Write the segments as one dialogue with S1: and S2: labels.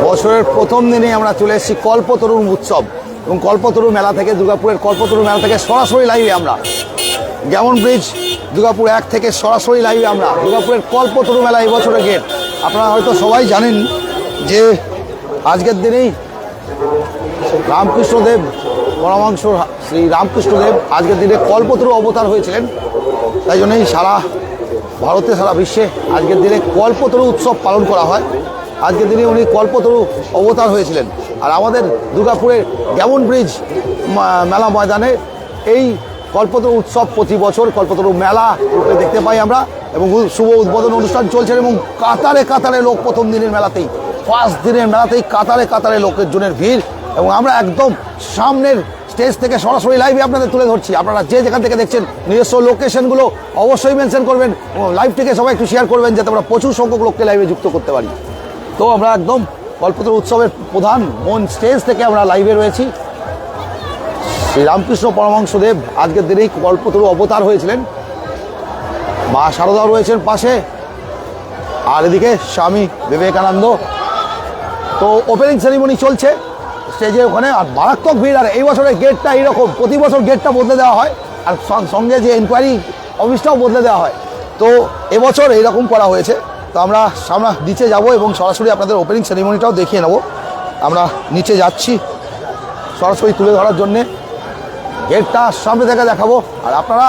S1: বছরের প্রথম দিনে আমরা চলে এসেছি কল্পতরুর উৎসব এবং কল্পতরু মেলা থেকে, দুর্গাপুরের কল্পতরু মেলা থেকে সরাসরি লাইভে আমরা যেমন ব্রিজ দুর্গাপুর 1 থেকে সরাসরি লাইভে আমরা দুর্গাপুরের কল্পতরু মেলা এই বছরের গেট। আপনারা হয়তো সবাই জানেন যে আজকের দিনেই রামকৃষ্ণদেব পরমাংশ শ্রী রামকৃষ্ণদেব আজকের দিনে কল্পতরু অবতার হয়েছিলেন। তাই জন্যই সারা ভারতে সারা বিশ্বে আজকের দিনে কল্পতরু উৎসব পালন করা হয়। আজকের দিনে উনি কল্পতরু অবতার হয়েছিলেন। আর আমাদের দুর্গাপুরের যেমন ব্রিজ মেলা ময়দানে এই কল্পতরু উৎসব প্রতি বছর কল্পতরু মেলা রূপে দেখতে পাই আমরা এবং শুভ উদ্বোধন অনুষ্ঠান চলছে এবং কাতারে কাতারে লোক প্রথম দিনের মেলাতেই, ফার্স্ট দিনের মেলাতেই কাতারে কাতারে লোকের জনের ভিড় এবং আমরা একদম সামনের স্টেজ থেকে সরাসরি লাইভে আপনাদের তুলে ধরছি। আপনারা যে যেখান থেকে দেখছেন নিজস্ব লোকেশনগুলো অবশ্যই মেনশন করবেন এবং লাইভটিকে সবাই একটু শেয়ার করবেন যাতে আমরা প্রচুর সংখ্যক লোককে লাইভে যুক্ত করতে পারি। তো আমরা একদম কল্পতরু উৎসবের প্রধান মন স্টেজ থেকে আমরা লাইভে রয়েছি। শ্রী রামকৃষ্ণ পরমহংসদেব আজকের দিনেই কল্পতরু অবতার হয়েছিলেন। মা শারদাও রয়েছেন পাশে, আর এদিকে স্বামী বিবেকানন্দ। তো ওপেনিং সেরিমনি চলছে স্টেজে ওখানে, আর মারাত্মক ভিড়। আর এই বছরের গেটটা এইরকম, প্রতি বছর গেটটা বদলে দেওয়া হয় আর সঙ্গে যে এনকোয়ারি অফিসটাও বদলে দেওয়া হয়। তো এবছর এইরকম করা হয়েছে। তো আমরা সামনে নিচে যাব এবং সরাসরি আপনাদের ওপেনিং সেরিমনিটাও দেখিয়ে নেব। আমরা নিচে যাচ্ছি সরাসরি তুলে ধরার জন্যে, গেটটা সামনে থেকে দেখাবো। আর আপনারা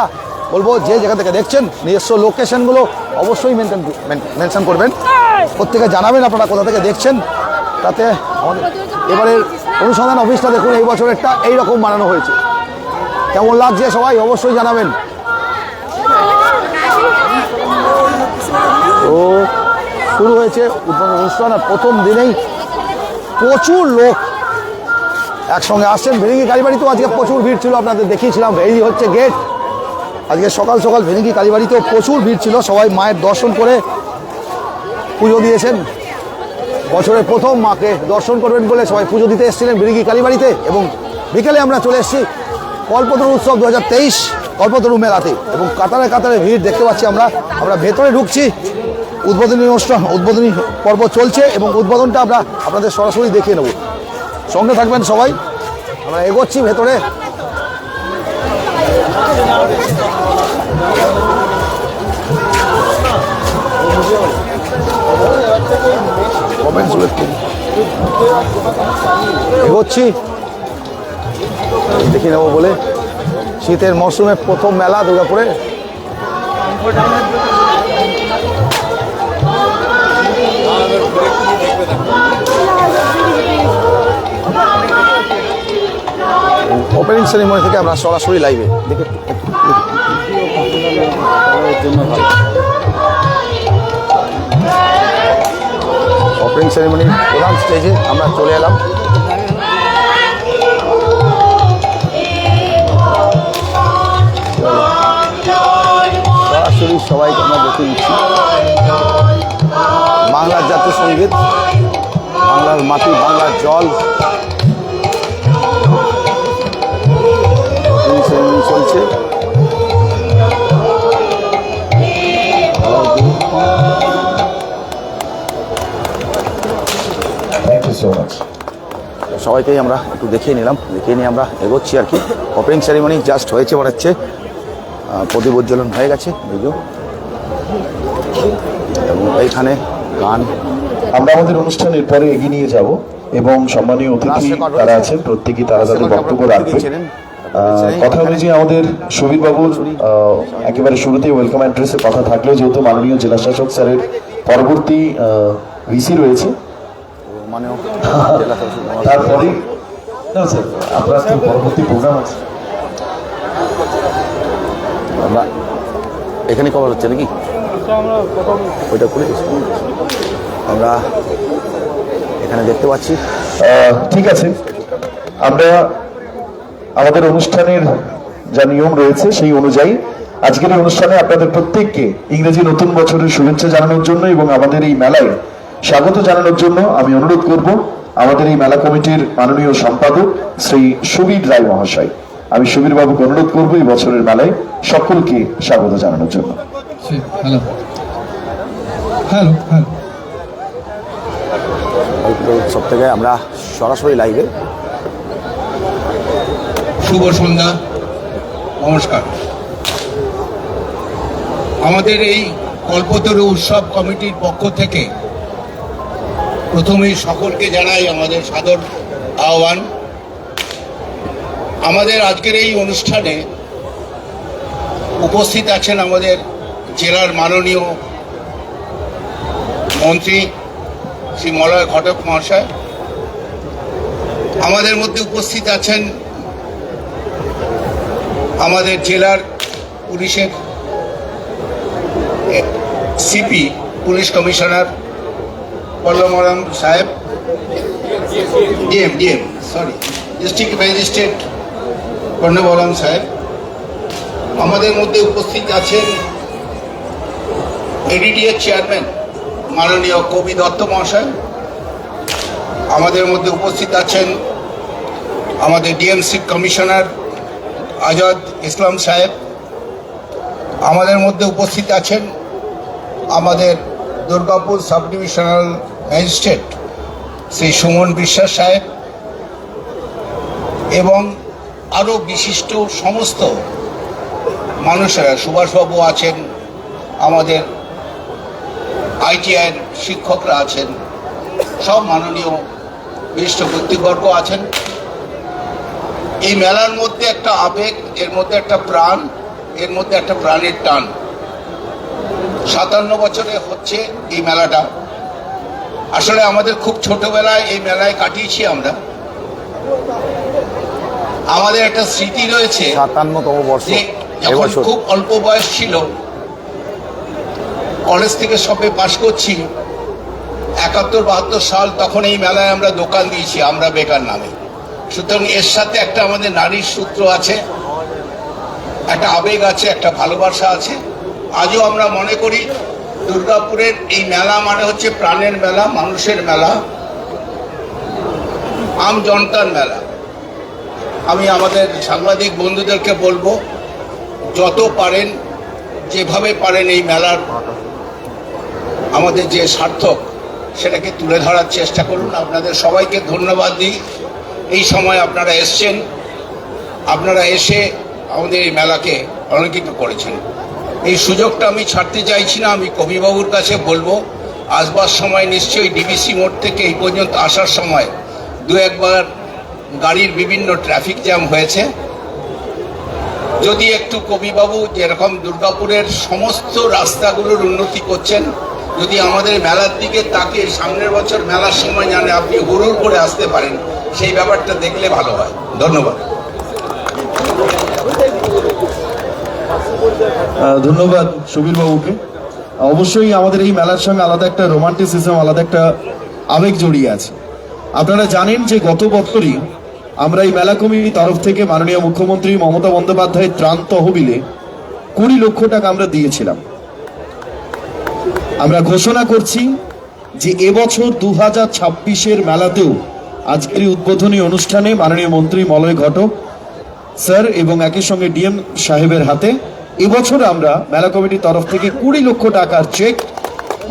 S1: বলবো যে যেখান থেকে দেখছেন নিজস্ব লোকেশনগুলো অবশ্যই মেনশন করবেন, প্রত্যেকে জানাবেন আপনারা কোথা থেকে দেখছেন। তাতে আমাদের এবারের অনুসন্ধান অফিসটা দেখুন, এই বছরেরটা এইরকম বানানো হয়েছে। কেমন লাগছে সবাই অবশ্যই জানাবেন। তো শুরু হয়েছে উদ্বোধন অনুষ্ঠান আর প্রথম দিনেই প্রচুর লোক একসঙ্গে আসছেন। ভেরিঙ্গি কালীবাড়িতেও আজকে প্রচুর ভিড় ছিল, আপনাদের দেখিয়েছিলাম। এই হচ্ছে গেট। আজকে সকাল সকাল ভেরিঙ্গি কালীবাড়িতেও প্রচুর ভিড় ছিল, সবাই মায়ের দর্শন করে পুজো দিয়েছেন। বছরের প্রথম মাকে দর্শন করবেন বলে সবাই পুজো দিতে এসেছিলেন ভেরিঙ্গি কালীবাড়িতে। এবং বিকেলে আমরা চলে এসেছি কল্পতরু উৎসব 2023 কল্পতরু মেলাতে এবং কাতারে কাতারে ভিড় দেখতে পাচ্ছি। আমরা ভেতরে ঢুকছি, উদ্বোধনী অনুষ্ঠান, উদ্বোধনী পর্ব চলছে এবং উদ্বোধনটা আমরা আপনাদের সরাসরি দেখিয়ে নেব। সঙ্গে থাকবেন সবাই। আমরা এগোচ্ছি ভেতরে। এগোচ্ছি দেখে নেব বলে। শীতের মরশুমে প্রথম মেলা দুর্গাপুরে। ওপেনিং সেরিমনি থেকে আমরা সরাসরি লাইভে দেখে ওপেনিং সেরিমনির প্রধান স্টেজে আমরা চলে এলাম। সরাসরি সবাইকে আমরা দেখে দিচ্ছি। বাংলার জাতীয় সঙ্গীত, বাংলার মাটি, বাংলার জল চলছে। সবাইকেই আমরা একটু দেখিয়ে নিলাম, দেখিয়ে নিয়ে আমরা এগোচ্ছি আর কি। ওপেনিং সেরিমনি জাস্ট হয়েছে মনে হচ্ছে, প্রদীপ উজ্জ্বলন হয়ে গেছে এবং এইখানে গান।
S2: আমরা আমাদের অনুষ্ঠানের পরে এগিয়ে নিয়ে যাব এবং সম্মানীয় অতিথি তারা আছেন, প্রত্যেকেই তারা তাদের বক্তব্য রাখবেন। কথা অনুযায়ী আমাদের সুবীর বাবুর একেবারে শুরুতেই ওয়েলকাম অ্যাড্রেসের কথা থাকলেও যেহেতু মাননীয় জেলা শাসক স্যারের পরবর্তী ভিসি রয়েছে, তারপরে আপনার পরবর্তী প্রোগ্রাম আছে।
S1: আমরা এখানে কভার হচ্ছে নাকি ওইটা করে আমরা এখানে দেখতে পাচ্ছি।
S2: ঠিক আছে, আমরা আমাদের অনুষ্ঠানের যা নিয়ম রয়েছে সেই অনুযায়ী আজকের এই অনুষ্ঠানে আপনাদের প্রত্যেককে ইংরেজি নতুন বছরের শুভেচ্ছা জানানোর জন্য এবং আমাদের এই মেলায় স্বাগত জানানোর জন্য আমি অনুরোধ করব আমাদের এই মেলা কমিটির মাননীয় সম্পাদক শ্রী সুবীর রায় মহাশয়। আমি সুবীর বাবুকে অনুরোধ করবো এই বছরের মেলায় সকলকে স্বাগত জানানোর জন্য।
S3: হ্যালো হ্যালো হ্যালো
S1: উৎসব থেকে আমরা সরাসরি লাইভে।
S3: শুভ সন্ধ্যা, নমস্কার। আমাদের এই কল্পতরু উৎসব কমিটির পক্ষ থেকে প্রথমেই সকলকে জানাই আমাদের সাদর আহ্বান। আমাদের আজকের এই অনুষ্ঠানে উপস্থিত আছেন আমাদের জেলার মাননীয় মন্ত্রী শ্রী মলয় ঘটক মহাশয়। আমাদের মধ্যে উপস্থিত আছেন আমাদের জেলার পুলিশের সিপি, পুলিশ কমিশনার পল্লবরাম সাহেব, ডিএম ডিস্ট্রিক্ট ম্যাজিস্ট্রেট পল্লবরাম সাহেব। আমাদের মধ্যে উপস্থিত আছেন এডিডিএর চেয়ারম্যান মাননীয় কবি দত্ত মহাশয়। আমাদের মধ্যে উপস্থিত আছেন আমাদের ডিএমসি কমিশনার আজাদ ইসলাম সাহেব। আমাদের মধ্যে উপস্থিত আছেন আমাদের Durgapur sub divisional magistrate Shri Suman বিশ্বাস সাহেব, এবং আরও বিশিষ্ট সমস্ত মানুষেরা, সুভাষবাবু আছেন, আমাদের আইটিআইয়ের শিক্ষকরা আছেন, সব মাননীয় বিশিষ্ট ব্যক্তিবর্গ আছেন। এই মেলার মধ্যে একটা আবেগ, এর মধ্যে একটা প্রাণ, এর মধ্যে একটা প্রাণের টান। 57 বছরে হচ্ছে এই মেলাটা। আসলে আমাদের খুব ছোটবেলায় এই মেলায় কাটিয়েছি আমরা। আমাদের একটা স্মৃতি রয়েছে
S1: 57তম বর্ষ,
S3: যে যখন খুব অল্প বয়স ছিল, কলেজ থেকে সবে পাশ করছি, 71-72 সাল, তখন এই মেলায় আমরা দোকান দিয়েছি, আমরা বেকার নামে। সুতরাং এর সাথে একটা আমাদের নারীর সূত্র আছে, একটা আবেগ আছে, একটা ভালোবাসা আছে। আজও আমরা মনে করি দুর্গাপুরের এই মেলা মানে হচ্ছে প্রাণের মেলা, মানুষের মেলা, আম জনতার মেলা। আমি আমাদের সাংবাদিক বন্ধুদেরকে বলবো, যত পারেন, যেভাবে পারেন এই মেলার আমাদের যে সার্থক সেটাকে তুলে ধরার চেষ্টা করুন। আপনাদের সবাইকে ধন্যবাদ দিই। এই সময় আপনারা এসছেন, আপনারা এসে আমাদের এই মেলাকে অলঙ্কৃত করেছেন। এই সুযোগটা আমি ছাড়তে চাইছি না। আমি কবিবাবুর কাছে বলবো, আসবার সময় নিশ্চয়ই ডিবিসি মোড় থেকে এই পর্যন্ত আসার সময় দু একবার গাড়ির বিভিন্ন ট্রাফিক জ্যাম হয়েছে। যদি একটু কবিবাবু যেরকম দুর্গাপুরের সমস্ত রাস্তাগুলোর উন্নতি করছেন, যদি আমাদের মেলার দিকে তাকে সামনের বছর মেলার সময় জানে আপনি হুড়ুর করে আসতে পারেন, সেই ব্যাপারটা দেখলে ভালো হয়। ধন্যবাদ।
S2: ধন্যবাদ সুবীর বাবুকে। অবশ্যই আমাদের এই মেলার সঙ্গে আলাদা একটা রোমান্টিসিজম, আলাদা একটা আবেগ জড়িয়ে আছে। আপনারা জানেন যে গত বছরই আমরা এই মেলা কমিটির তরফ থেকে মাননীয় মুখ্যমন্ত্রী মমতা বন্দ্যোপাধ্যায়ের ত্রাণ তহবিলে 20 লক্ষ টাকা আমরা দিয়েছিলাম। আমরা ঘোষণা করছি যে এবছর 2026-এর মেলাতেও আজকের এই উদ্বোধনী অনুষ্ঠানে মাননীয় মন্ত্রী মলয় ঘটক স্যার এবং একই সঙ্গে ডিএম সাহেবের হাতে এবছর আমরা মেলা কমিটির তরফ থেকে 20 লক্ষ টাকার চেক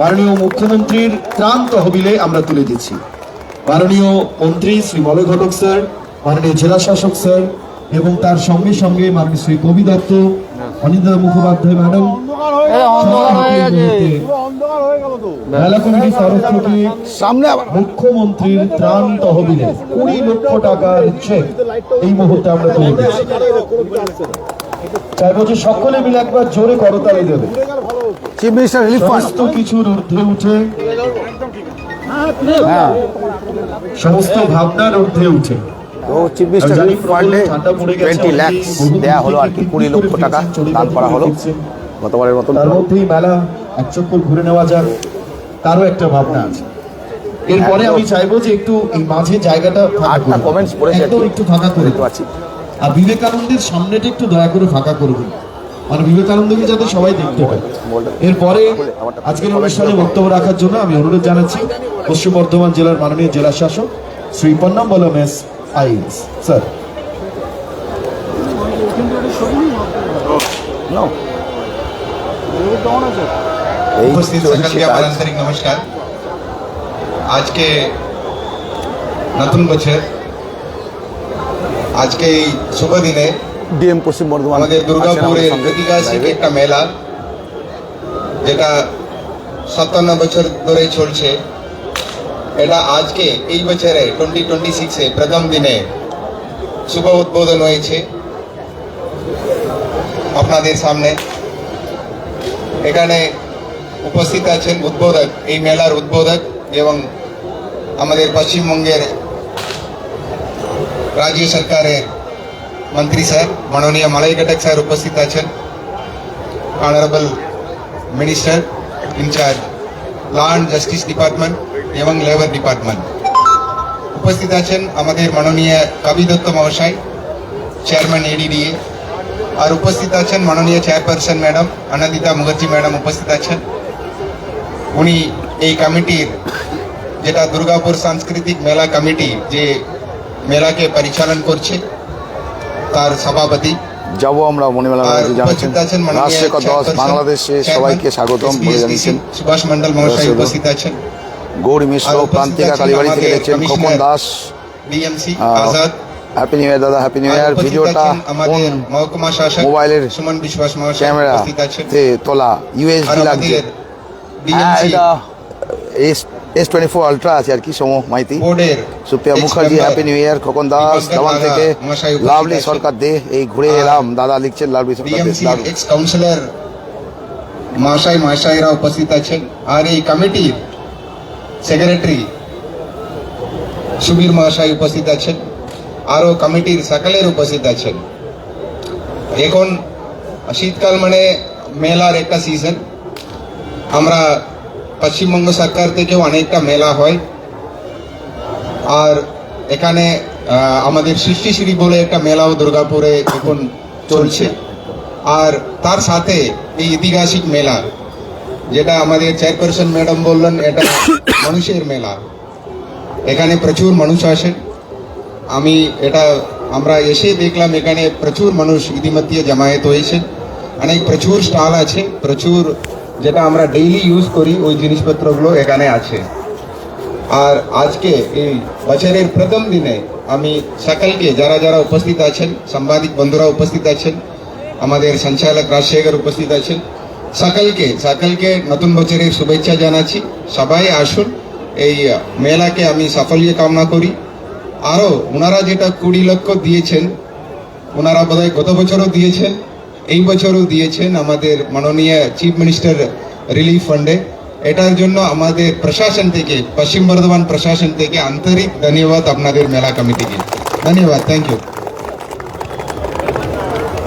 S2: মাননীয় মুখ্যমন্ত্রীর ত্রাণ তহবিলে আমরা তুলে দিচ্ছি। মাননীয় মন্ত্রী শ্রী মলয় ঘটক স্যার, মাননীয় জেলা শাসক স্যার এবং তার সঙ্গে সঙ্গে মাননীয় শ্রী কবি দত্ত, অনিতা মুখোপাধ্যায় ম্যাডাম, মেলা কমিটির তরফ থেকে
S1: সামনে
S2: মুখ্যমন্ত্রীর ত্রাণ তহবিলে 20 লক্ষ টাকার চেক এই মুহূর্তে আমরা তুলে দিচ্ছি। চাইবো যে সকলে মিলে একবার জোরে করতালি দেবে।
S1: চিফ মিনিস্টার রিলিফ ফান্ড,
S2: সমস্ত কিছুর ঊর্ধ্বে উঠে, সমস্ত ভাবনার ঊর্ধ্বে উঠে
S1: তো চিফ মিনিস্টার রিলিফ ফান্ডে 20 লাখ দেওয়া হলো আর কি, 20 লক্ষ টাকা দান করা হলো গতবারের মতন।
S2: তার মধ্যেই মেলা এক চক্কর ঘুরে নেওয়া যাক, তারও একটা ভাবনা আছে। এরপরে আমি চাইবো যে একটু এই মাঝে জায়গাটা
S1: আটটা কমেন্টস পড়েছে,
S2: একদম একটু ফাঁকা করে
S1: দেখতে পাচ্ছি।
S2: আর বিবেকানন্দের সামনেটা একটু দয়া করে ফাঁকা করবেন, মানে বিবেকানন্দকে যাতে সবাই দেখতে পায়। এরপরে আজকের অনুষ্ঠানে বক্তব্য রাখার জন্য আমি অনুরোধ জানাচ্ছি পশ্চিম বর্ধমান জেলার মাননীয় জেলা শাসক Shri Pannambalam S IAS sir.
S1: No. এই
S4: উপস্থিত
S1: চলছে
S4: সকলকে
S1: কাজ।
S4: আমার আন্তরিক নমস্কার। আজকে নতুন বছর, আজকে এই শুভ দিনে
S1: ডিএম পশ্চিম বর্ধমান
S4: আমাদের
S1: আছেন
S4: দুর্গাপুরের
S1: আমাদের সঙ্গে
S4: ঐতিহাসিক
S1: live-এ।
S4: একটা মেলা, যেটা 57 বছর ধরে চলছে, এটা আজকে এই বছরে 2026-এ প্রথম দিনে শুভ উদ্বোধন হয়েছে আপনাদের সামনে। এখানে উপস্থিত আছেন উদ্বোধক, এই মেলার উদ্বোধক এবং আমাদের পশ্চিমবঙ্গের রাজ্য সরকারের মন্ত্রী স্যার মাননীয় মালাই ঘটক স্যার উপস্থিত আছেন, honourable minister in charge law and justice department এবং লেবার ডিপার্টমেন্ট উপস্থিত আছেন, আমাদের মাননীয় কবি দত্ত মহাশয় চেয়ারম্যান এডিডিএ, আর উপস্থিত আছেন মাননীয় chairperson madam Anandita Mukherjee madam উপস্থিত আছেন। উনি এই কমিটির, যেটা দুর্গাপুর সাংস্কৃতিক মেলা কমিটি যে মেলাকে পরিচালন করছে, তার সভাপতি।
S1: যাবো আমরা মণিমেলা
S4: আর
S1: জানাচ্ছেন
S4: উপস্থিত আছেন মাননীয়
S1: রাজশেখর দাস
S4: চেয়ারপারসন,
S1: বাংলাদেশে
S4: চেয়ারম্যান,
S1: সবাইকে স্বাগতম বলে
S4: SPSDC
S1: জানিয়েছেন।
S4: সুভাষ মন্ডল মহাশয় উপস্থিত আছেন।
S1: গৌরী মিশ্র
S4: আর উপস্থিত
S1: প্রান্তিকা
S4: আছেন
S1: কালীবাড়ি থেকে
S4: আমাদের
S1: দেখছেন Khokon
S4: commissioner
S1: Das.
S4: DMC Azad.
S1: Happy new ইয়ার দাদা, হ্যাপি নিউ
S4: আর
S1: ইয়ার।
S4: উপস্থিত
S1: ভিডিওটা
S4: আছেন আমাদের মহকুমা শাসক
S1: মোবাইলের
S4: সুমন বিশ্বাস মহাশয়
S1: ক্যামেরা
S4: উপস্থিত আছেন।
S1: তে তোলা
S4: আর
S1: ইউএসডি লাগছে।
S4: আমাদের ডিএমসি
S1: এটা S24 আলট্রা আছে আর কি সম মাইতি।
S4: বোর্ডের
S1: সুপ্রিয়া মুখার্জি হ্যাপি নিউ ইয়ার। খোকন দাস
S4: দীপঙ্কর
S1: দামান
S4: দাদা
S1: থেকে
S4: মহাশয় উপস্থিত
S1: লাভলি
S4: আছেন।
S1: সরকার দে এই ঘুরে
S4: আর
S1: এলাম দাদা লিখছেন লাভলি সরকার দে
S4: ডিএমসি
S1: লাভলি।
S4: এক্স কাউন্সিলর মহাশয়রা উপস্থিত আছেন। আর এই কমিটির সেক্রেটারি সুবীর মহাশয় উপস্থিত আছেন, আরও কমিটির সকলের উপস্থিত আছেন। এখন শীতকাল মানে মেলার একটা সিজন, আমরা পশ্চিমবঙ্গ সরকার থেকেও অনেকটা মেলা হয়, আর এখানে আমাদের সৃষ্টিশ্রী বলে একটা মেলাও দুর্গাপুরে এখন চলছে। আর তার সাথে এই ঐতিহাসিক মেলা, যেটা আমাদের চেয়ারপারসন ম্যাডাম বললেন, এটা মানুষের মেলা। এখানে প্রচুর মানুষ আসেন। আমরা এসে দেখলাম এখানে প্রচুর মানুষ ইতিমধ্যে জমায়েত হয়েছে। প্রচুর স্টল আছে, প্রচুর যেটা আমরা ডেইলি ইউজ করি ওই জিনিসপত্রগুলো এখানে আছে। আর আজকে এই বছরের প্রথম দিনে আমি সকলকে, যারা যারা উপস্থিত আছেন, সাংবাদিক বন্ধুরা উপস্থিত আছেন, আমাদের সঞ্চালক রাজশেখর উপস্থিত আছেন, সকলকে নতুন বছরের শুভেচ্ছা জানাচ্ছি। সবাই আসুন, এই মেলাকে আমি সাফল্য কামনা করি। আরও ওনারা যেটা 20 লক্ষ দিয়েছেন, ওনারা বোধহয় গত বছরও দিয়েছেন, এই বছরও দিয়েছেন আমাদের মাননীয় চিফ মিনিস্টার রিলিফ ফান্ডে। এটার জন্য আমাদের প্রশাসন থেকে, পশ্চিম বর্ধমান প্রশাসন থেকে আন্তরিক ধন্যবাদ আপনাদের মেলা কমিটিকে। ধন্যবাদ, thank you.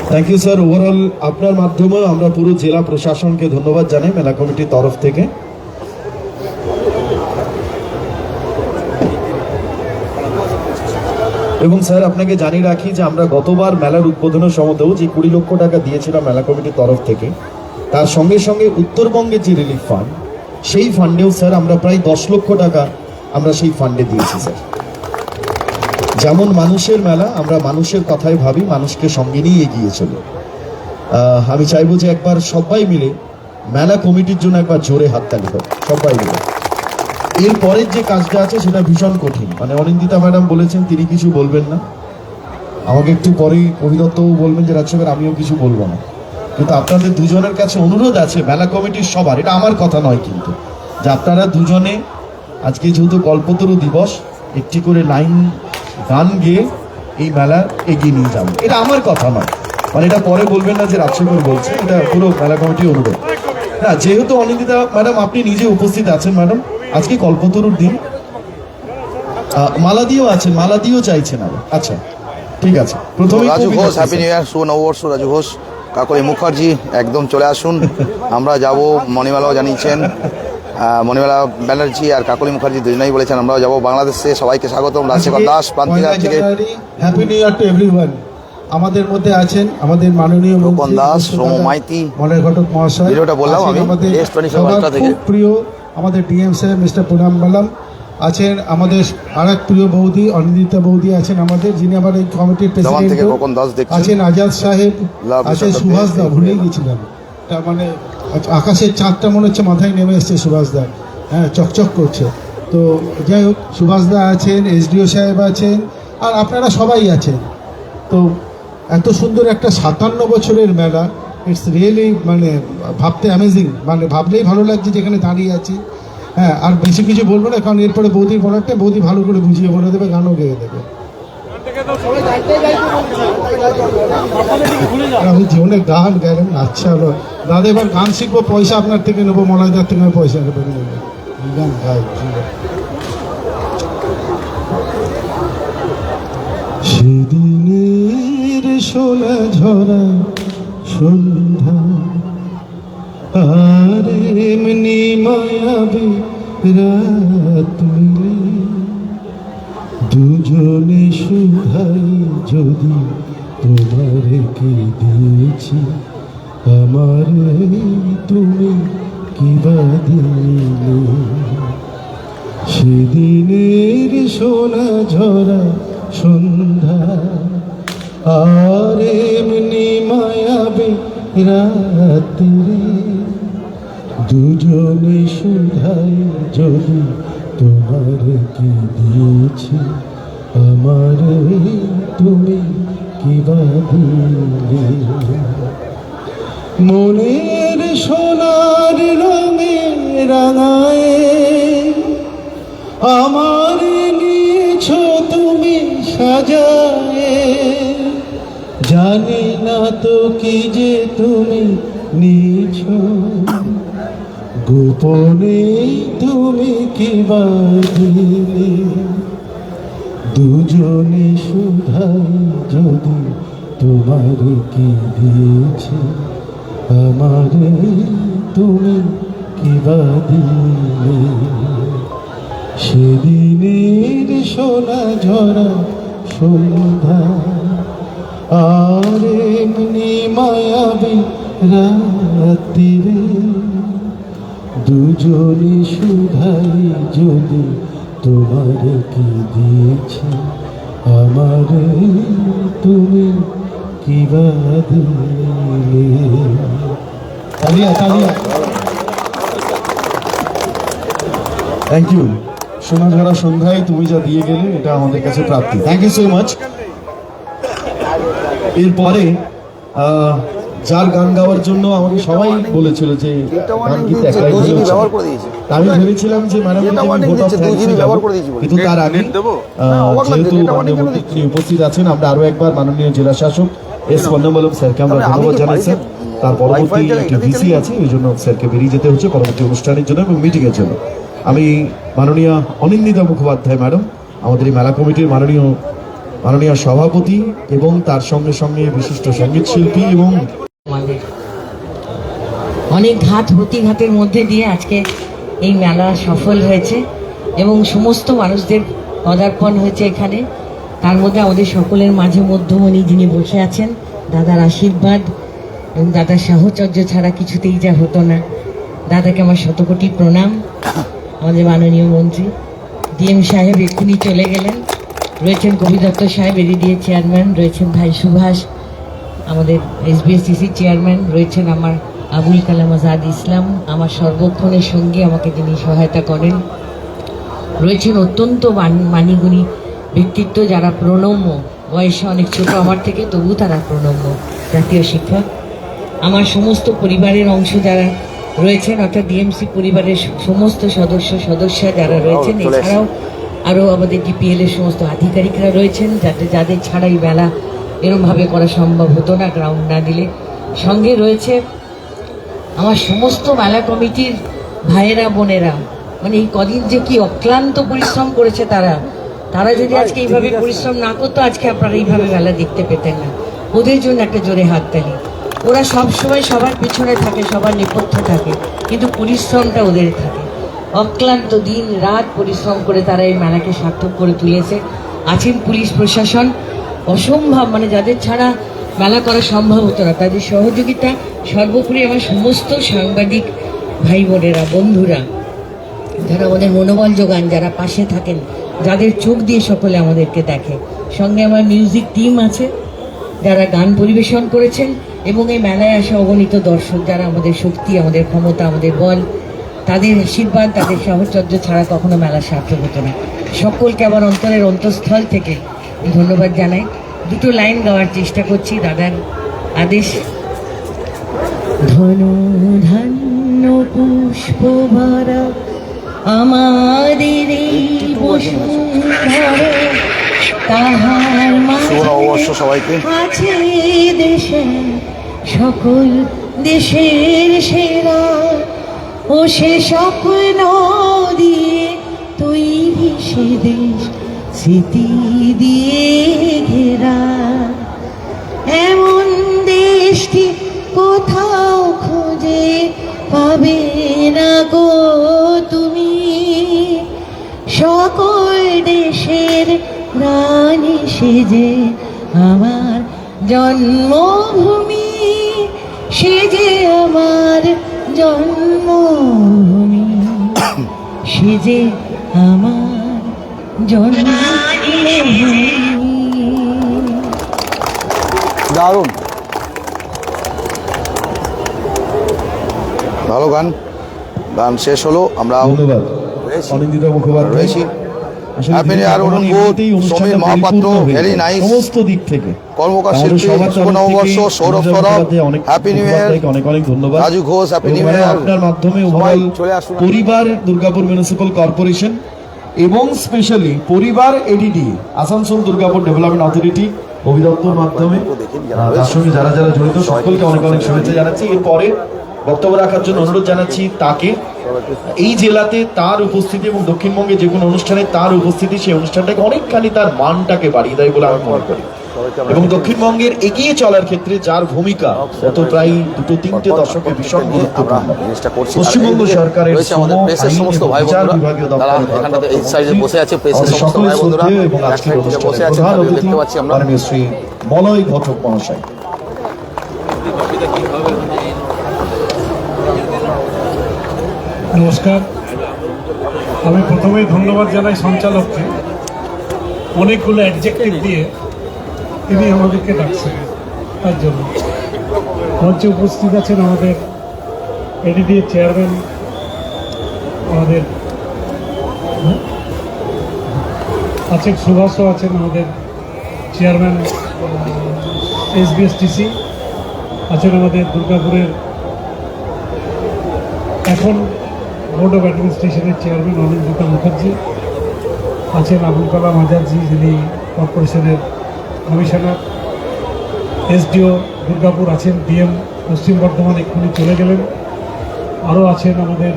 S5: Thank you sir. Overall আপনার মাধ্যমে আমরা পুরো জেলা প্রশাসনকে ধন্যবাদ জানাই মেলা কমিটির তরফ থেকে। এবং স্যার আপনাকে জানিয়ে রাখি যে আমরা গতবার মেলার উদ্বোধনের সময়তেও যে 20 লক্ষ টাকা দিয়েছিলাম মেলা কমিটির তরফ থেকে, তার সঙ্গে সঙ্গে উত্তরবঙ্গের যে রিলিফ ফান্ড, সেই ফান্ডেও স্যার আমরা প্রায় 10 লক্ষ টাকা আমরা সেই ফান্ডে দিয়েছি স্যার। যেমন মানুষের মেলা, আমরা মানুষের কথাই ভাবি, মানুষকে সঙ্গে নিয়ে এগিয়ে চলি। আমি চাইবো যে একবার সবাই মিলে মেলা কমিটির জন্য একবার জোরে হাততালি হোক সবাই মিলে। এরপরের যে কাজটা আছে সেটা ভীষণ কঠিন। মানে অনিন্দিতা ম্যাডাম বলেছেন তিনি কিছু বলবেন না, আমাকে একটু পরেই অভিদত্তও বলবেন যে রাজশেখর আমিও কিছু বলবো না, কিন্তু আপনাদের দুজনের কাছে অনুরোধ আছে, মেলা কমিটির সবার, এটা আমার কথা নয় কিন্তু, যে আপনারা দুজনে আজকে যেহেতু কল্পতরু দিবস, একটি করে লাইন গান গেয়ে এই মেলা এগিয়ে নিয়ে যাবো। এটা আমার কথা নয়, মানে এটা পরে বলবেন না যে রাজশেখর বলছে, এটা পুরো মেলা কমিটি অনুরোধ। না, যেহেতু অনিন্দিতা ম্যাডাম আপনি নিজে উপস্থিত আছেন ম্যাডাম, আজকে কল্পতরুর দিন, মালা দিয়েও আছেন, মালা দিয়েও চাইছেন আবার। আচ্ছা ঠিক আছে, প্রথমে
S1: Raju Ghosh happy new year, শুভ নববর্ষ রাজু ঘোষ। কাকলি মুখার্জি একদম চলে আসুন, আমরা যাব। মণিমেলাও জানিয়েছেন, মণিমেলা ব্যানার্জি আর কাকলি মুখার্জি দুজনেই বলেছেন আমরাও যাব। বাংলাদেশে সবাইকে স্বাগতম। রাজশেখর দাস প্রান্তিকা থেকে।
S6: Happy new year to everyone. আমাদের মধ্যে আছেন আমাদের মাননীয়
S1: খোকন দাস, সোম মাইতি।
S6: মনের ঘটক মহাশয়।
S1: ভিডিওটা বললাম
S6: আছেন
S1: আমি
S6: আমাদের
S1: S24
S6: সবার
S1: আলট্রা থেকে।
S6: খুব প্রিয় আমাদের ডিএম সাহেব মিস্টার পুনাম মালাম। আছেন আমাদের আর এক প্রিয় বৌদি অনিন্দিতা বৌদি আছেন আমাদের, যিনি আমার এই কমিটির
S1: জওয়ান থেকে
S6: প্রেসিডেন্ট
S1: খোকন দাস দেখছেন।
S6: আছেন আজাদ সাহেব,
S1: লাভ
S6: আছেন
S1: সাহেব
S6: সুভাষ দা,
S1: দেখছেন।
S6: ভুলেই গেছিলাম। তার মানে আকাশের চাঁদটা মনে হচ্ছে মাথায় নেমে এসছে সুভাষ দা, হ্যাঁ চকচক করছে। তো যাই হোক, সুভাষ দা আছেন, এসডিও সাহেব আছেন, আর আপনারা সবাই আছেন। তো এত সুন্দর একটা 57 বছরের মেলা, ইটস রিয়েলি মানে ভাবতে অ্যামেজিং, মানে ভাবলেই ভালো লাগছে যেখানে দাঁড়িয়ে আছি। হ্যাঁ, আর বেশি কিছু বলবো না, কারণ এরপরে বৌদির বলারটা বৌদি ভালো করে বুঝিয়ে বলে দেবে, গানও গেয়ে দেবে। আমি জীবনে গান গাইলাম, আচ্ছা হলো দাদা, এবার গান শিখবো, পয়সা আপনার থেকে নেবো, মলয়দার থেকে আমি পয়সা নেবো, গান গাই। সেদিনের সোনা ঝরা সন্ধ্যা আর এমনি মায়াবী রাত মিলে দুজনে শুধাই যদি তোমারকে দিয়েছি, আমার তুমি কি বা দিলে। সেদিনের সোনা ঝরা সন্ধ্যা আর এমনি মায়াবী রাত্রি দুজনে শুধাই যদি তোমার কি দিয়েছি, আমার তুমি কি বা দিলে। মনের সোনার রঙে রাঙায় আমার নিয়েছ তুমি সাজায়, জানি না তো কি যে তুমি নিয়েছ, গোপনে তুমি কি বা দিলে। দুজনে শুধাই যদি তোমার কি দিয়েছে, আমার তুমি কি বা দিলে। সেদিনের সোনা ঝরা সন্ধ্যা আর এমনি মায়াবী রাত্রিরে দুজনে শুধাই যদি তোমার কি দিয়েছে, আমার তুমি কি বা দিলে। তালিয়া তালিয়া। Thank you. সোনা ঝরা সন্ধ্যায় তুমি যা দিয়ে গেলে এটা আমাদের কাছে প্রাপ্তি। Thank you so much. এরপরে যার গান গাওয়ার জন্য আমাকে সবাই বলেছিল যে গান গীত একটাই
S1: ব্যবহার করে দিয়েছে।
S6: আমি ভেবেছিলাম যে ম্যাডাম কিন্তু তার আগে যেহেতু মাননীয় মন্ত্রী উপস্থিত আছেন, আমরা আরো একবার মাননীয় জেলা শাসক এস পন্নমলম স্যারকে আমরা ধন্যবাদ জানাই। স্যার, তার পরবর্তী একটি ভিসি আছে, এই জন্য স্যারকে বেরিয়ে যেতে হচ্ছে পরবর্তী অনুষ্ঠানের জন্য এবং মিটিংয়ের জন্য। আমি মাননীয় অনিন্দিতা মুখোপাধ্যায় ম্যাডাম, আমাদের এই মেলা কমিটির মাননীয় সভাপতি এবং তার সঙ্গে সঙ্গে বিশিষ্ট সঙ্গীত শিল্পী এবং
S7: আমাদের অনেক ঘাত প্রতিঘাতের মধ্যে দিয়ে আজকে এই মেলা সফল হয়েছে এবং সমস্ত মানুষদের পদার্পণ হয়েছে এখানে। তার মধ্যে আমাদের সকলের মাঝে মধ্যমণি যিনি বসে আছেন, দাদার আশীর্বাদ এবং দাদার সাহচর্য ছাড়া কিছুতেই যা হতো না। দাদাকে আমার শতকোটি প্রণাম। আমাদের মাননীয় মন্ত্রী ডিএম সাহেব এক্ষুনি চলে গেলেন, রয়েছেন কবি দত্ত সাহেব এডিডিএ চেয়ারম্যান, রয়েছেন ভাই সুভাষ আমাদের এসবিএসসিসি চেয়ারম্যান, রয়েছেন আমার আবুল কালাম আজাদ ইসলাম, আমার সর্বক্ষণের সঙ্গে আমাকে যিনি সহায়তা করেন, রয়েছেন অত্যন্ত মানিগুণী ব্যক্তিত্ব যারা প্রণম্য, বয়সে অনেক ছোট আমার থেকে, তবু তারা প্রণম্য জাতীয় শিক্ষক। আমার সমস্ত পরিবারের অংশ যারা রয়েছেন, অর্থাৎ ডিএমসি পরিবারের সমস্ত সদস্য যারা রয়েছেন, এছাড়াও আরও আমাদের ডিপিএল এর সমস্ত আধিকারিকরা রয়েছেন, যাদের ছাড়া এই মেলা এরমভাবে করা সম্ভব হতো না গ্রাউন্ড না দিলে। সঙ্গে রয়েছে আমার সমস্ত মেলা কমিটির ভাইয়েরা বোনেরা, মানে এই কদিন যে কি অক্লান্ত পরিশ্রম করেছে তারা যদি আজকে এইভাবে পরিশ্রম না করতো, আজকে আপনারা এইভাবে মেলা দেখতে পেতেন না। ওদের জন্য একটা জোরে হাততালি। ওরা সবসময় সবার পিছনে থাকে, সবার নেপথ্যে থাকে, কিন্তু পরিশ্রমটা ওদের থাকে। অক্লান্ত দিন রাত পরিশ্রম করে তারা এই মেলাকে সার্থক করে তুলেছে। আছেন পুলিশ প্রশাসন, অসম্ভব, মানে যাদের ছাড়া মেলা করা সম্ভব হতো না, তাদের সহযোগিতা। সর্বোপরি আমার সমস্ত সাংবাদিক ভাই বোনেরা, বন্ধুরা, যারা আমাদের মনোবল যোগান, যারা পাশে থাকেন, যাদের চোখ দিয়ে সকলে আমাদেরকে দেখে। সঙ্গে আমার মিউজিক টিম আছে যারা গান পরিবেশন করেছেন, এবং এই মেলায় আসা অগণিত দর্শক যারা আমাদের শক্তি, আমাদের ক্ষমতা, আমাদের বল, তাদের আশীর্বাদ, তাদের সাহচর্য ছাড়া কখনো মেলা সার্থক হতো না। সকলকে আমার অন্তরের অন্তঃস্থল থেকে ধন্যবাদ জানাই। দুটো লাইন গাওয়ার চেষ্টা করছি, দাদার আদেশ। ধন ধান্য পুষ্প ভরা আমাদের এই বসুন্ধরা, তাহার
S1: শুভ নববর্ষ সবাইকে।
S7: আছে দেশে সকল দেশের সেরা, ও সে স্বপ্ন দিয়ে তৈরি সে দেশ স্মৃতি দিয়ে ঘেরা। এমন দেশটি কোথাও খুঁজে পাবে না গো তুমি, সকল দেশের রানী সেজে আমার জন্মভূমি, সেজে আমার জন্মভূমি, সেজে আমার জন্মভূমি।
S1: দারুণ, ভালো গান। গান শেষ হলো, আমরা
S6: ধন্যবাদ অনিন্দিতা মুখোপাধ্যায়।
S1: রয়েছি।
S6: আসলে
S1: Happy New Year, অরুণ ঘোষ,
S6: এমনিতেই অনুষ্ঠানটা
S1: সমীর মহাপাত্র,
S6: পরিপূর্ণ হয়ে
S1: very
S6: যায়,
S1: nice।
S6: সমস্ত দিক থেকে।
S1: কর্মকার
S6: আমাদের
S1: শিল্পী,
S6: সবার
S1: শুভ
S6: তরফ
S1: নববর্ষ,
S6: থেকে
S1: সৌরভ
S6: অনিন্দিতা
S1: সরব,
S6: মুখোপাধ্যায় অনেক
S1: হ্যাপি নিউ ইয়ার।
S6: মুখোপাধ্যায়কে অনেক অনেক ধন্যবাদ।
S1: রাজু ঘোষ, হ্যাপি নিউ
S6: এবং
S1: ইয়ার।
S6: আপনার মাধ্যমে
S1: সবাই
S6: ওভারঅল
S1: চলে আসুন।
S6: পরিবার দুর্গাপুর মিউনিসিপাল কর্পোরেশন এবং স্পেশালি পরিবার ADD Asansol Durgapur development authority অভিদপ্তর মাধ্যমে তার সঙ্গে যারা যারা জড়িত সকলকে অনেক অনেক শুভেচ্ছা জানাচ্ছি। এরপরে বক্তব্য রাখার জন্য অনুরোধ জানাচ্ছি তাকে। এই জেলাতে তার উপস্থিতি এবং দক্ষিণবঙ্গে যে কোনো অনুষ্ঠানে তার উপস্থিতি সেই অনুষ্ঠানটাকে অনেকখানি তার মানটাকে বাড়িয়ে দেয় বলে আমি মনে করি, এবং দক্ষিণবঙ্গের এগিয়ে চলার ক্ষেত্রে যার ভূমিকা গত প্রায় 2-3 দশকে ভীষণ গুরুত্বপূর্ণ।
S1: জিনিসটা করছি।
S6: পশ্চিমবঙ্গ
S1: আর এইদিকে
S6: সরকারের
S1: রয়েছে আমাদের প্রেসের সমস্ত ভাই বন্ধুরা, তারা এখানটাতে এই সাইডে বসে আছে। প্রেসের সমস্ত ভাই বন্ধুরা
S6: এবং
S1: এক
S6: আজকের
S1: সাইড থেকে বসে
S6: অনুষ্ঠানে
S1: আছে,
S6: প্রধান
S1: তাদের
S6: অতিথি
S1: দেখতে পাচ্ছি আমরা।
S6: মাননীয় শ্রী মলয় ঘটক মহাশয়।
S8: নমস্কার, আমি প্রথমেই ধন্যবাদ জানাই সঞ্চালককে, অনেকগুলো অ্যাডজেক্টিভ দিয়ে তিনি আমাদেরকে ডাকছেন তার জন্য। মঞ্চে উপস্থিত আছেন আমাদের এডিডি চেয়ারম্যান, আমাদের আছেন সুভাষও আছেন, আমাদের চেয়ারম্যান SBSTC আছেন, আমাদের দুর্গাপুরের এখন বোর্ড অফ অ্যাডমিনিস্ট্রেশনের চেয়ারম্যান অনিন্দিতা মুখার্জি আছেন, আবুল কালাম আজাদজি যিনি কর্পোরেশনের কমিশনার, SDO দুর্গাপুর আছেন, DM পশ্চিম বর্ধমান এক্ষুনি চলে গেলেন, আরও আছেন আমাদের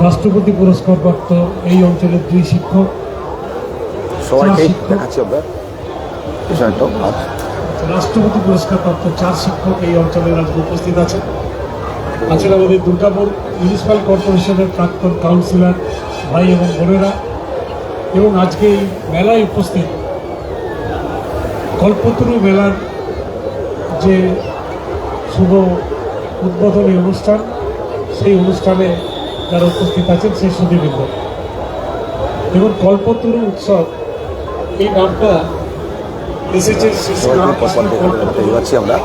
S8: রাষ্ট্রপতি পুরস্কারপ্রাপ্ত এই অঞ্চলের 2 শিক্ষক,
S1: সবাইকে
S8: 4 শিক্ষক,
S1: দেখাচ্ছি আমরা বিষয়টা।
S8: রাষ্ট্রপতি পুরস্কারপ্রাপ্ত 4 শিক্ষক এই অঞ্চলের আজকে উপস্থিত আছেন। আছেন আমাদের দুর্গাপুর মিউনিসিপ্যাল কর্পোরেশনের প্রাক্তন কাউন্সিলর ভাই এবং বোনেরা, এবং আজকে এই মেলায় উপস্থিত কল্পতরু মেলার যে শুভ উদ্বোধনী অনুষ্ঠান, সেই অনুষ্ঠানে যারা উপস্থিত আছেন সেই সুধীবৃন্দ। এবং কল্পতরু উৎসব এই নামটা এসেছে শ্রী রামকৃষ্ণ কল্পতরু
S1: দেখতে পাচ্ছি আমরা।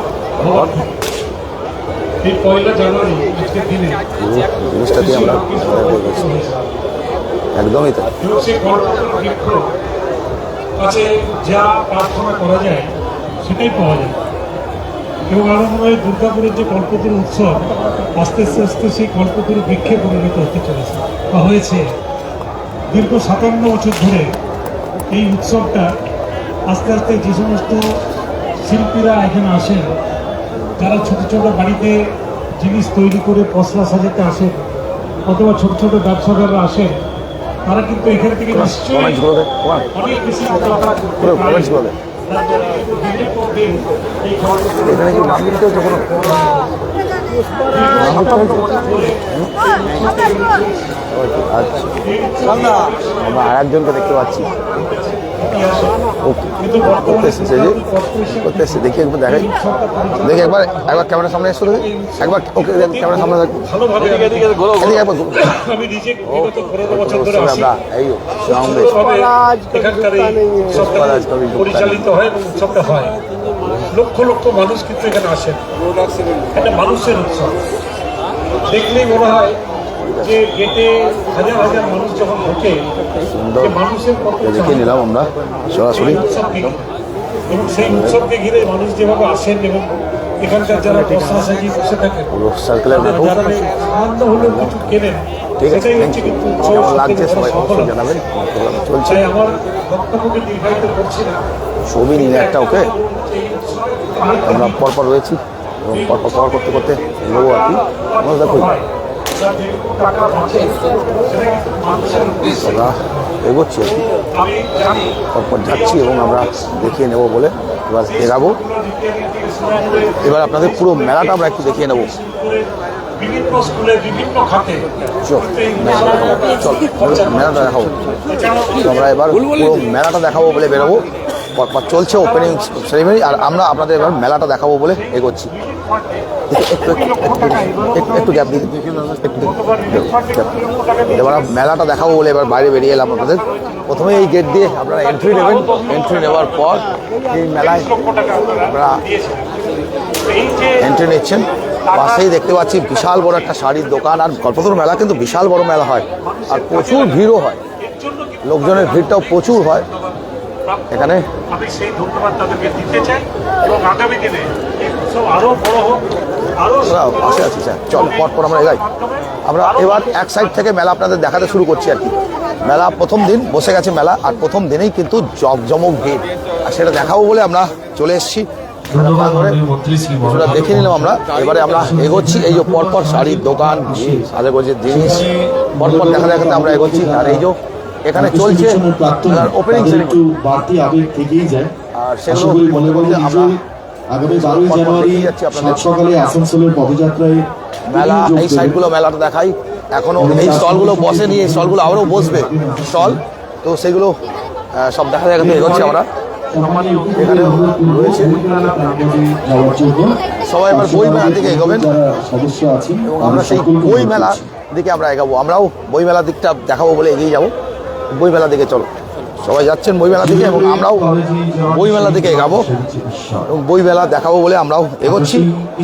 S8: এই 1 জানুয়ারি আজকের দিনে
S1: জিনিসটা দিয়ে আমরা একদমই তাই।
S8: এবং সেই কল্পতরু বৃক্ষ কাছে যা প্রার্থনা করা যায় সেটাই পাওয়া যায়। এবং আমার মনে হয় দুর্গাপুরের যে কল্পতরু উৎসব আস্তে আস্তে আস্তে সেই কল্পতরু বৃক্ষে পরিণত হতে চলেছে বা হয়েছে। দীর্ঘ 57 বছর ধরে এই উৎসবটা আস্তে আস্তে যে সমস্ত শিল্পীরা এখানে আসেন, যারা ছোট ছোট বাড়িতে জিনিস তৈরি করে পসরা সাজাতে আসেন, অথবা ছোট ছোট ব্যবসাদাররা আসেন, তারা কিন্তু এখান থেকে নিশ্চয়ই
S1: কমেন্টস করে দে,
S8: অনেক বেশি
S1: পুরো কমেন্টস করে দে। এখানে কি নাম লিখতে হচ্ছে কোনো? আচ্ছা, আমরা আর একজনকে দেখতে পাচ্ছি।
S8: ছুটি আসে, কিন্তু
S1: করতে
S8: বর্তমানে
S1: এসেছে যে করতে এসেছে, দেখি একবার দেখাই, দেখি একবার ক্যামেরার সামনে এসে দেখি একবার, ওকে ক্যামেরার সামনে দেখো,
S8: ভালোভাবে
S1: এদিকে একবার
S8: আমি নিজে বিগত 15 বছর ধরে আসি।
S1: আমরা এই সঙ্গে
S8: সুন্দরভাবে এখানকার এই উৎসবটা পরিচালিত হয় এবং উৎসবটা হয়। লক্ষ লক্ষ মানুষ কিন্তু এখানে আসেন, এটা মানুষের উৎসব। দেখলেই মনে হয় যে গেটে হাজার হাজার মানুষ যখন ঢোকে, যে মানুষের কত
S1: দেখে নিলাম আমরা সরাসরি।
S8: উৎসবকে ঘিরে। এবং সেই উৎসবকে ঘিরে মানুষ যেভাবে আসেন এবং এখানকার যারা বস্ত্র সাজিয়ে বসে থাকেন,
S1: পুরো সার্কেলের
S8: যারা সামান্য হলেও কিছু কেনেন,
S1: ঠিক আছে,
S8: সেটাই হচ্ছে কিন্তু উৎসব
S1: কেমন লাগছে সবাই
S8: সফল।
S1: অবশ্যই জানাবেন। চলছে
S8: তাই আমার বক্তব্যকে দীর্ঘায়িত করছি না।
S1: ছবি নিলে একটা, ওকে আমরা পরপর রয়েছি এবং পরপর কভার করতে করতে নেবো আর কি। আমরা দেখো আমরা এগোচ্ছি আর কি,
S8: আমি জানি
S1: পরপর যাচ্ছি এবং আমরা দেখিয়ে নেব বলে এবার এগাবো। এবার আপনাদের পুরো মেলাটা আমরা একটু দেখিয়ে নেবো।
S8: বিভিন্ন স্কুলে বিভিন্ন খাতে
S1: চল মেলাটা দেখাবো, তো আমরা এবার পুরো মেলাটা দেখাবো বলে বেরোবো। পরপর চলছে ওপেনিং সেরিমনি, আর আমরা আপনাদের এবার মেলাটা দেখাবো বলে এগোচ্ছি। একটু একটু গ্যাপ দিই, এবার মেলাটা দেখাবো বলে এবার বাইরে বেরিয়ে এলাম আপনাদের। প্রথমে এই গেট দিয়ে আপনারা এন্ট্রি নেবেন, এন্ট্রি নেওয়ার পর এই মেলায় আপনারা এন্ট্রি নিচ্ছেন। পাশেই দেখতে পাচ্ছি বিশাল বড় একটা শাড়ির দোকান, আর কল্পতরু মেলা কিন্তু বিশাল বড় মেলা হয় আর প্রচুর ভিড়ও হয়, লোকজনের ভিড়টাও প্রচুর হয় এখানে।
S8: আমি সেই ধন্যবাদ তাদেরকে দিতে চাই এবং আগামী দিনে এই উৎসব আরো বড় হোক, আরো
S1: আমরা পাশে আছি স্যার, চল পরপর আমরা এগাই। আমরা এবার এক সাইড থেকে মেলা আপনাদের দেখাতে শুরু করছি আর কি। মেলা প্রথম দিন বসে গেছে মেলা, আর প্রথম দিনেই কিন্তু জমজমক ভিড়, আর সেটা দেখাবো বলে আমরা চলে এসেছি। সেটা দেখে নিলাম আমরা, এবারে আমরা এগোচ্ছি। এই যে পরপর শাড়ির দোকান, সাজেগোজের জিনিস পরপর দেখা দেখাতে আমরা এগোচ্ছি। আর এই যে এখানে চলছে ওপেনিং সেরিমনি, আর সেগুলো আমরা
S6: আগামী 12ই জানুয়ারি সাত সকালে আসানসোলের পদযাত্রায়
S1: মেলা, এই সাইডগুলো মেলাটা দেখাই। এখনো এই স্টলগুলো বসেনি, এই স্টলগুলো আবারও বসবে স্টল, তো সেগুলো সব দেখা দেখাতে এগোচ্ছি আমরা। এখানে রয়েছে সবাই এবার বই মেলার দিকে এগোবেন এবং আমরা সেই বই মেলা দিকে আমরা এগাবো। আমরাও বই মেলার দিকটা দেখাবো বলে এগিয়ে যাবো। বই মেলার দিকে চলো, সবাই যাচ্ছেন বই মেলা দিকে এবং আমরাও বই মেলা দিকে এগাবো এবং বই মেলা দেখাবো বলে আমরাও এগোচ্ছি।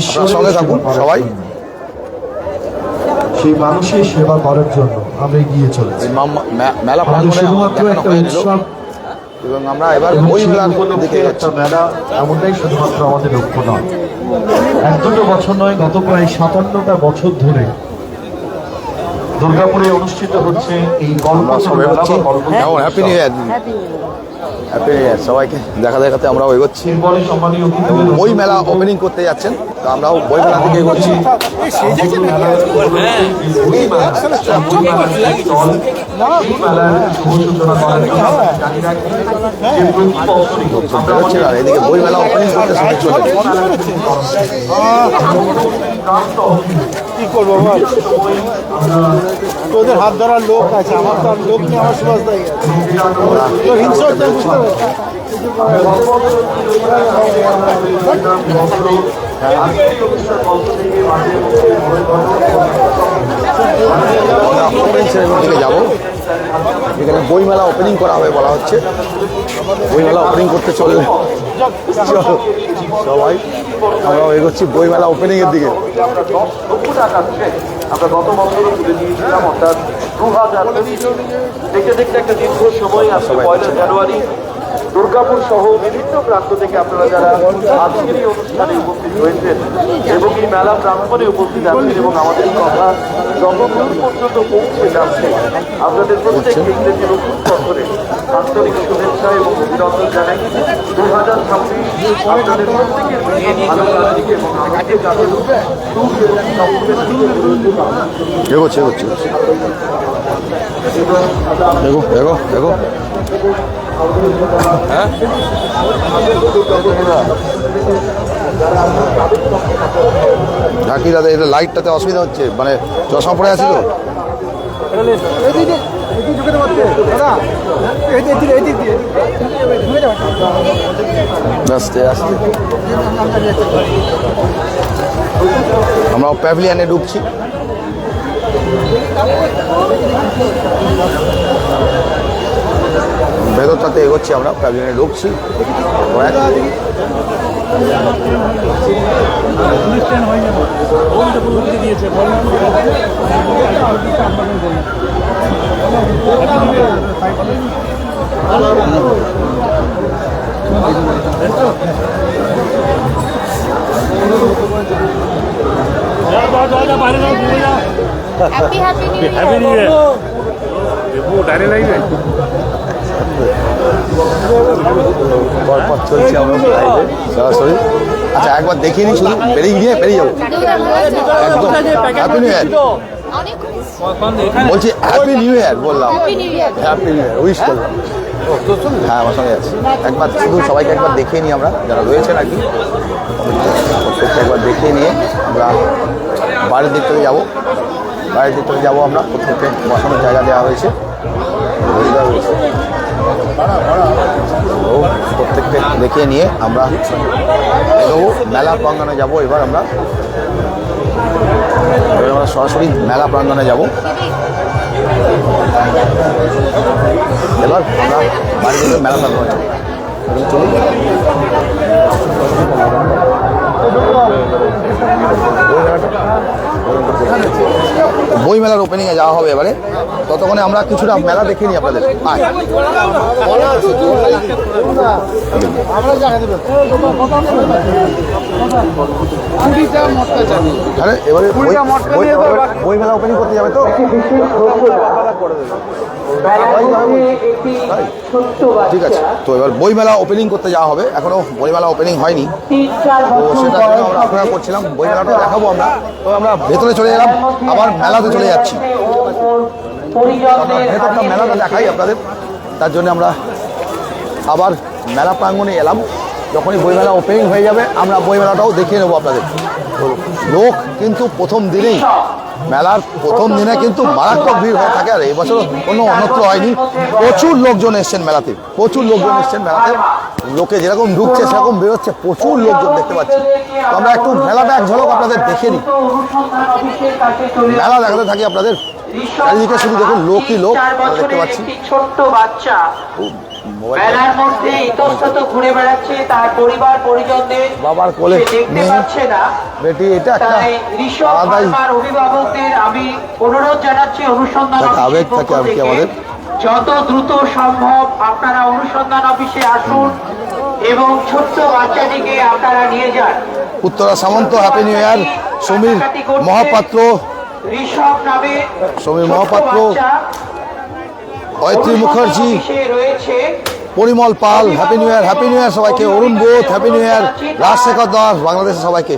S1: আপনার সঙ্গে থাকুন সবাই।
S6: সেই মানুষের সেবা করার জন্য আমরা এগিয়ে চলেছি।
S1: মেলা
S6: শুধুমাত্র একটা উৎসব
S1: এবং আমরা এবার বই মেলার দিকে
S6: একটা মেলা এমনটাই শুধুমাত্র আমাদের লক্ষ্য নয়। এক দুটো বছর নয়, গত প্রায় 57টা বছর ধরে দুর্গাপুরে অনুষ্ঠিত হচ্ছে এই
S1: happy new year, happy new year সবাইকে দেখা দেখাতে আমরাও এগোচ্ছি। বই মেলা ওপেনিং করতে যাচ্ছেন, তো আমরাও বই মেলা থেকে এগোচ্ছি। আর এদিকে বই মেলা ওপেনিং করতে সময় চলে
S9: কি করবো বল, তোদের হাত ধরার লোক আছে, আমার তো আর লোক নেই, আমার সুবাস দায়ী আছে, তোর হিংসা হচ্ছে বুঝতে পারছি।
S1: ওপেনিং সেরেমনি থেকে যাবো। এখানে বই মেলা ওপেনিং করা হবে বলা হচ্ছে, বই মেলা ওপেনিং করতে চললে সবাই আমরাও এগোচ্ছি বই মেলা ওপেনিং এর দিকে।
S10: আমরা গত বছরও তুলে দিয়েছিলাম, অর্থাৎ 2000 দেখতে দেখতে একটা দীর্ঘ সময় আসছে। 1 জানুয়ারি দুর্গাপুর সহ বিভিন্ন প্রান্ত থেকে আপনারা যারা আজকের এই অনুষ্ঠানে উপস্থিত হয়েছেন এবং এই মেলা প্রাঙ্গণে উপস্থিত আছেন এবং আমাদের কথা যতদূর পর্যন্ত পৌঁছে যাচ্ছে, আপনাদের প্রত্যেক ইংরেজি নতুন বছরে আন্তরিক শুভেচ্ছা এবং অভিনন্দন জানাই। 2026 আপনাদের প্রত্যেকের ভালো দিকে এবং আমাকে যাতে
S1: এগোচ্ছি এগোচ্ছি এগো এগো এগো। হ্যাঁ ঝাঁকি দাদা, এটা লাইটটাতে অসুবিধা হচ্ছে, মানে চশমা পড়ে আছি তো। আস্তে আস্তে আমরা প্যাভিলিয়নে ঢুকছি। ভেতরটাতে এগোচ্ছি, আমরা প্যাভিলিয়নে ঢুকছি। পরপর চলছি আমরা সরাসরি। আচ্ছা একবার দেখিয়ে নিই, শুধু বেরিয়ে যাবো একদম। হ্যাপি নিউ ইয়ার বলছি, হ্যাপি নিউ ইয়ার বললাম, হ্যাপি নিউ ইয়ার উইশ করলাম। হ্যাঁ আমার সঙ্গে আছে। একবার শুধু সবাইকে একবার দেখিয়ে নিই আমরা, যারা রয়েছেন আর কি, প্রত্যেকটা একবার দেখিয়ে নিয়ে আমরা বাইরের দিক থেকে যাবো। বাইরের দিক থেকে যাবো আমরা, প্রত্যেককে বসানোর জায়গা দেওয়া হয়েছে। প্রত্যেককে দেখিয়ে নিয়ে আমরা এগোবো, মেলা প্রাঙ্গণে যাবো। এবার আমরা সরাসরি মেলা প্রাঙ্গণে যাব। এবার আমরা বাড়ি থেকে মেলা প্রাঙ্গণে যাবো। চলুন। বইমেলার ওপেনিংয়ে যাওয়া হবে এবারে, ততক্ষণে আমরা কিছুটা মেলা দেখে নিই আপনাদের। আরে এবারে বইমেলা ওপেনিং করতে যাবে তো, ঠিক আছে। তো এবার বইমেলা ওপেনিং করতে যাওয়া হবে, এখনো বইমেলা ওপেনিং হয়নি, তো সেটা আমরা অপেক্ষা করছিলাম। বইমেলাটা দেখাবো আমরা, তো আমরা ভেতরে চলে গেলাম, আবার মেলাতে চলে যাচ্ছি। আমরা ভেতরটা মেলাটা দেখাই আপনাদের, তার জন্য আমরা আবার মেলা প্রাঙ্গণে এলাম। যখনই বইমেলা ওপেনিং হয়ে যাবে আমরা বইমেলাটাও দেখিয়ে নেবো আপনাদের। লোক কিন্তু প্রথম দিনেই, মেলার প্রথম দিনে কিন্তু মারাত্মক ভিড় হয়ে থাকে, আর এবছর কোনো অন্যত্র হয়নি। প্রচুর লোকজন এসছেন মেলাতে, প্রচুর লোকজন এসছেন মেলাতে। লোকে যেরকম ঢুকছে সেরকম বেরোচ্ছে, প্রচুর লোকজন দেখতে পাচ্ছি। তো আমরা একটু মেলাটা এক ঝলক আপনাদের দেখে নিই। মেলা দেখাতে থাকি আপনাদের, চারিদিকে শুধু দেখুন লোকই লোক দেখতে পাচ্ছি।
S10: ছোট্ট বাচ্চা মেলার মধ্যে ইতস্তত ঘুরে বেড়াচ্ছে, তার পরিবার পরিজনদের
S1: বাবার কোলে
S10: দেখতে পাচ্ছে না।
S1: বেটি এটা একটা আলাদাই
S10: অভিভাবকদের আমি অনুরোধ জানাচ্ছি, অনুসন্ধান
S1: আবেগ থাকে আর কি আমাদের।
S10: যত দ্রুত সম্ভব আপনারা অনুসন্ধান অফিসে আসুন এবং ছোট্ট বাচ্চাটিকে আপনারা নিয়ে যান।
S1: Uttara Samanta, happy new year. Samir Mahapatra,
S10: Rishabh নামে
S1: সমীর মহাপাত্র, অয়ত্রী মুখার্জি,
S10: রয়েছে
S1: Parimal Pal, happy new year. Happy new year সবাইকে। Arun Bodh, happy new year. Rajshekhar Das, বাংলাদেশের সবাইকে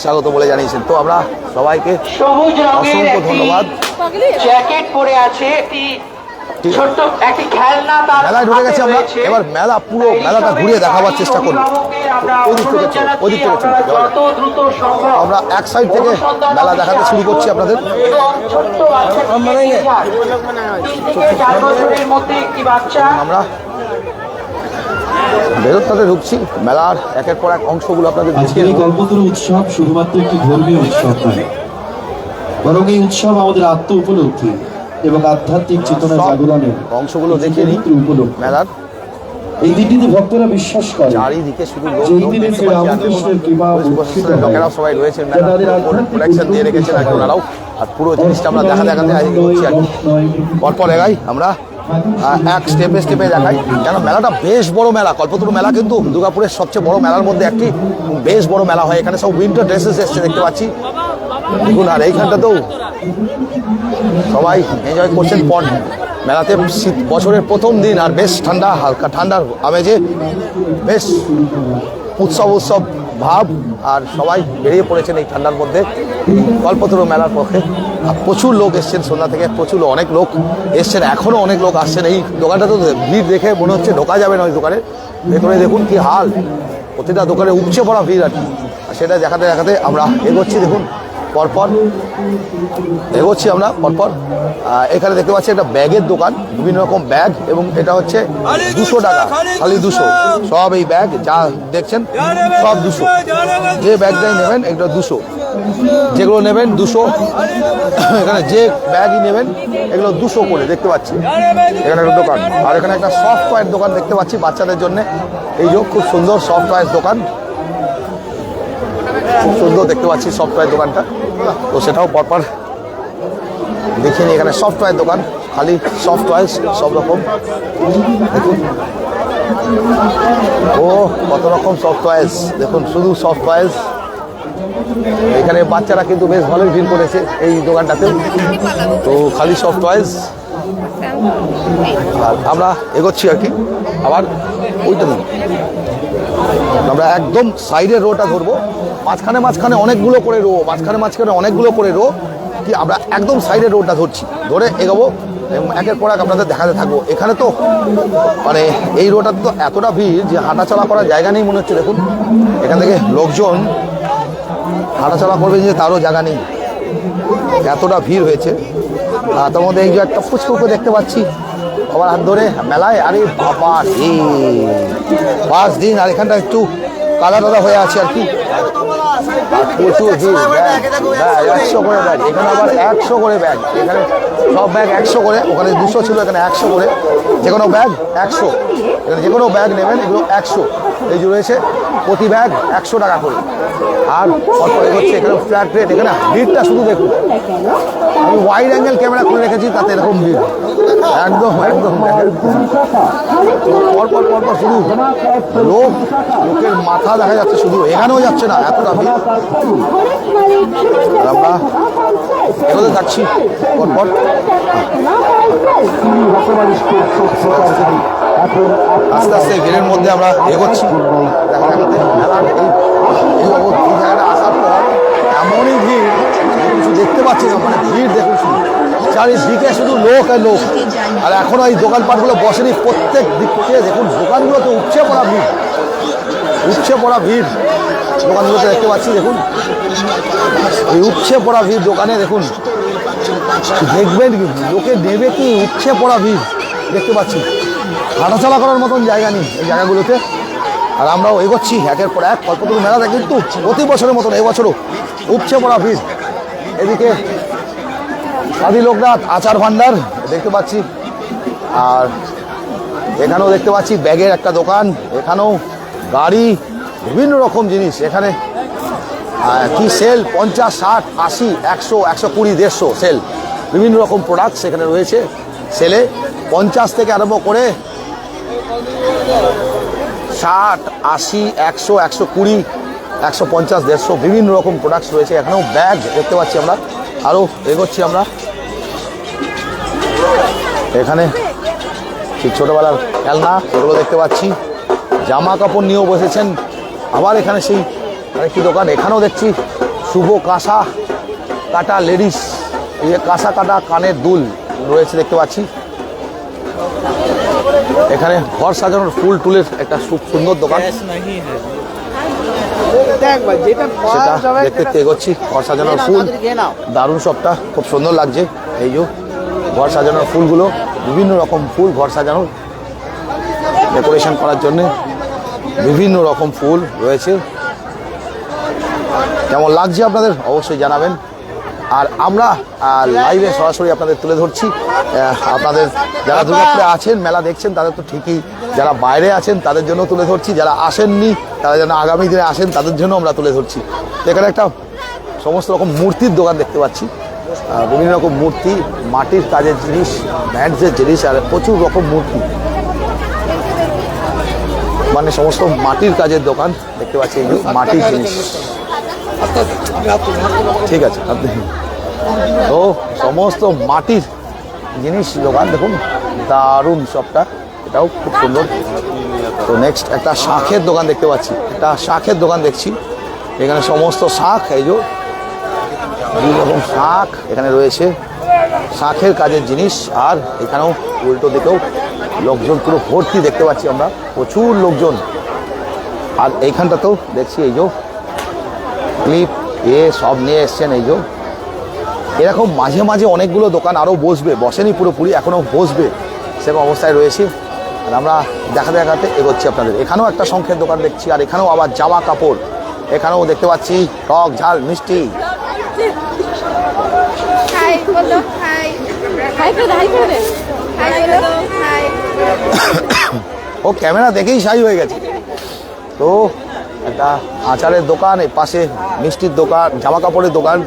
S1: স্বাগত বলে জানিয়েছেন। তো আমরা সবাইকে
S10: সবুজ রঙের
S1: অসংখ্য ধন্যবাদ।
S10: জ্যাকেট পরে আছে, একটি ছোট্ট একটি খেলনা তার
S1: মেলায় ঢুকে গেছি আমরা, এবার মেলা পুরো মেলাটা ঘুরিয়ে দেখাবার চেষ্টা করব। ওদিক থেকে
S10: যত দ্রুত সম্ভব
S1: আমরা এক সাইড থেকে মেলা দেখাতে শুরু করছি আপনাদের।
S10: ছোট্ট বাচ্চা 4 বছরের মধ্যে একটি বাচ্চা।
S1: আমরা ভেতরটাতে ঢুকছি, মেলার একের পর এক অংশগুলো আপনাদের
S6: আজকের এই কল্পতরু উৎসব শুধুমাত্র একটি ধর্মীয় উৎসব নয়, বরং এই উৎসব আমাদের আত্ম উপলব্ধি এবং আধ্যাত্মিক চেতনা জাগরণের
S1: অংশগুলো দেখে নিই মেলার।
S6: এই দিনটিতে ভক্তরা বিশ্বাস করে
S1: চারিদিকে শুধু
S6: যে এই দিনে শ্রী রামকৃষ্ণের কৃপা বর্ষিত হয়।
S1: লোকেরাও সবাই রয়েছেন, প্রোটেকশন দিয়ে রেখেছেন আর ওনারাও। আর পুরো জিনিসটা আমরা দেখাতে হচ্ছে আর কি। পরপর এগাই আমরা, এক স্টেপে স্টেপে দেখাই, কেন মেলাটা বেশ বড় মেলা। কল্পতরু মেলা কিন্তু দুর্গাপুরের সবচেয়ে বড় মেলার মধ্যে একটি, বেশ বড় মেলা হয়। এখানে সব উইন্টার ড্রেসেস এসছে দেখতে পাচ্ছি দেখুন। আর এইখানটাতেও সবাই এনজয় করছেন। মেলাতে শীত বছরের প্রথম দিন, আর বেশ ঠান্ডা, হালকা ঠান্ডার আমেজে বেশ উৎসব ভাব, আর সবাই বেরিয়ে পড়েছেন এই ঠান্ডার মধ্যে কল্পতরু মেলার পক্ষে। আর প্রচুর লোক এসছেন সন্ধ্যা থেকে, প্রচুর অনেক লোক এসছেন, এখনও অনেক লোক আসছেন। এই দোকানটা তো ভিড় দেখে মনে হচ্ছে ঢোকা যাবে না ওই দোকানে। ভেতরে দেখুন কি হাল, প্রতিটা দোকানে উপচে পড়া ভিড় আর কি। আর সেটা দেখাতে দেখাতে আমরা এগোচ্ছি। দেখুন পরপর এগোচ্ছি আমরা পরপর। এখানে দেখতে পাচ্ছি একটা ব্যাগের দোকান, বিভিন্ন রকম ব্যাগ, এবং এটা হচ্ছে 200 টাকা, খালি 200। সব এই ব্যাগ যা দেখছেন সব 200, যে ব্যাগটাই নেবেন এগুলো 200, যেগুলো নেবেন 200। এখানে যে ব্যাগই নেবেন এগুলো 200 করে দেখতে পাচ্ছি। এখানে একটা দোকান, আর এখানে একটা সফট টয়ের দোকান দেখতে পাচ্ছি বাচ্চাদের জন্য। এই যে খুব সুন্দর সফট টয়ের দোকান, খুব সুন্দর দেখতে পাচ্ছি সফট টয়ের দোকানটা। তো সেটাও পরপর দেখিনি। এখানে সফট টয়ের দোকান, খালি সফট টয়েস সব রকম দেখুন। ও কত রকম সফট টয়েস দেখুন, শুধু সফট টয়েস। এখানে বাচ্চারা কিন্তু বেশ ভালোই ভিড় করেছে এই দোকানটাতে, তো খালি সফট টয়েস। আর আমরা এগোচ্ছি আর কি, আবার ওইটা দিন আমরা একদম সাইডের রোটা ধরবো, মাঝখানে অনেকগুলো করে রো, মাঝখানে অনেকগুলো করে রো কি আমরা একদম সাইডের রোডটা ধরছি, ধরে এগোবো এবং একের পর এক আপনাদের দেখাতে থাকবো। এখানে তো মানে এই রোডটা তো এতটা ভিড় যে হাঁটাচলা করার জায়গা নেই মনে হচ্ছে। দেখুন এখান থেকে লোকজন হাঁটাচলা করবে যে তারও জায়গা নেই, এতটা ভিড় হয়েছে। তার মধ্যে এই যে একটা ফুচকুকে দেখতে পাচ্ছি আবার হাত ধরে মেলায়। আরে বাবা রে, 5 দিন আর এখানটা একটু কাদা টাদা হয়ে আছে আর কি। আর প্রচুর ভিড়, ব্যাগ 100 করে ব্যাগ, এখানে আবার 100 করে ব্যাগ। এখানে সব ব্যাগ 100 করে, ওখানে 200 ছিল, এখানে 100 করে। যে কোনো ব্যাগ 100, এখানে যে কোনো ব্যাগ নেবেন এগুলো 100। এই যে রয়েছে প্রতি ব্যাগ 100 টাকা করে। আর পরপরে হচ্ছে এখানে ফ্ল্যাট রেট। এখানে ভিড়টা শুধু দেখুন, আমি ওয়াইড অ্যাঙ্গেল ক্যামেরা করে রেখেছি তাতে এরকম ভিড় একদম পরপর শুধু লোকের মাথা দেখা যাচ্ছে, শুধু এখানেও যাচ্ছে না, এতটা ভিড়। আর আমরা এগোতে থাকছি পরপর। আস্তে আস্তে ভিড়ের মধ্যে আমরা এগোচ্ছি। এই জায়গাটা আসার পর এমনই ভিড় কিছু দেখতে পাচ্ছি না, মানে ভিড় দেখুন শুধু চারিদিকে শুধু লোক আর লোক। আর এখনো এই দোকানপাটগুলো বসেনি, প্রত্যেক দিক থেকে দেখুন দোকানগুলোতে উপচে পড়া ভিড় দোকানগুলোতে দেখতে পাচ্ছি। দেখুন এই উপচে পড়া ভিড় দোকানে, দেখুন দেখবেন কি লোকে নেবে কি, উপচে পড়া ভিড় দেখতে পাচ্ছি। হাঁটাচলা করার মতন জায়গা নেই এই জায়গাগুলোতে। আর আমরাও এগোচ্ছি একের পর এক। কল্পতরু মেলাতে কিন্তু প্রতি বছরের মতন এবছরও উপচে পড়া ভিড়। এদিকে আদি লোকনাথ আচার ভান্ডার দেখতে পাচ্ছি, আর এখানেও দেখতে পাচ্ছি ব্যাগের একটা দোকান, এখানেও গাড়ি, বিভিন্ন রকম জিনিস। এখানে কি সেল 50, 60, 80, 100, 120, 150 সেল, বিভিন্ন রকম প্রোডাক্টস এখানে রয়েছে সেলে। 50 থেকে আরম্ভ করে 60, 80, 100, 120, 150, 150 বিভিন্ন রকম প্রোডাক্টস রয়েছে। এখানেও ব্যাগ দেখতে পাচ্ছি আমরা। আরও এগোচ্ছি আমরা। এখানে ঠিক ছোটোবেলার খেলনা এগুলো দেখতে পাচ্ছি, জামা কাপড় নিয়েও বসেছেন। আবার এখানে সেই আরেকটি দোকান, এখানেও দেখছি শুভ কাঁসা কাটা লেডিস, এই যে কাঁসা কাটা কানের দুল রয়েছে দেখতে পাচ্ছি। এখানে ঘর সাজানোর ফুল টুলের একটা খুব সুন্দর দোকান, সেটা দেখতে এগোচ্ছি। ঘর সাজানোর ফুল দারুণ, সবটা খুব সুন্দর লাগছে। এই যে ঘর সাজানোর ফুলগুলো, বিভিন্ন রকম ফুল ঘর সাজানোর ডেকোরেশন করার জন্য বিভিন্ন রকম ফুল রয়েছে। কেমন লাগছে আপনাদের অবশ্যই জানাবেন। আর আমরা লাইভে সরাসরি আপনাদের তুলে ধরছি। আপনাদের যারা দুর্গাপুরে আছেন মেলা দেখছেন তাদের তো ঠিকই, যারা বাইরে আছেন তাদের জন্য তুলে ধরছি, যারা আসেননি তারা যেন আগামী দিনে আসেন তাদের জন্য আমরা তুলে ধরছি। এখানে একটা সমস্ত রকম মূর্তির দোকান দেখতে পাচ্ছি, বিভিন্ন রকম মূর্তি, মাটির কাজের জিনিস, ব্যান্ডসের জিনিস, আর প্রচুর রকম মূর্তি, মানে সমস্ত মাটির কাজের দোকান দেখতে পাচ্ছি। এই মাটির জিনিস, ঠিক আছে আপনি তো সমস্ত মাটির জিনিস দোকান দেখুন, দারুণ সবটা, এটাও খুব সুন্দর। তো নেক্সট একটা শাঁখের দোকান দেখতে পাচ্ছি, একটা শাঁখের দোকান দেখছি। এখানে সমস্ত শাঁখ, এই যে বিভিন্ন রকম শাঁখ এখানে রয়েছে, শাঁখের কাজের জিনিস। আর এখানেও উল্টো দিকেও লোকজন পুরো ভর্তি দেখতে পাচ্ছি আমরা, প্রচুর লোকজন। আর এইখানটাতেও দেখছি এই যে ক্লিপ এ সব নিয়ে এসছেন এই যে। এরকম মাঝে মাঝে অনেকগুলো দোকান আরও বসবে, বসেনি পুরোপুরি, এখনও বসবে সেরকম অবস্থায় রয়েছি। আর আমরা দেখাতে দেখাতে এগোচ্ছি আপনাদের। এখানেও একটা শঙ্খের দোকান দেখছি, আর এখানেও আবার জামা কাপড়, এখানেও দেখতে পাচ্ছি টক ঝাল মিষ্টি। ও ক্যামেরা দেখেই সাই হয়ে গেছে। তো একটা আচারের দোকান, এর পাশে মিষ্টির দোকান, জামা কাপড়ের দোকান,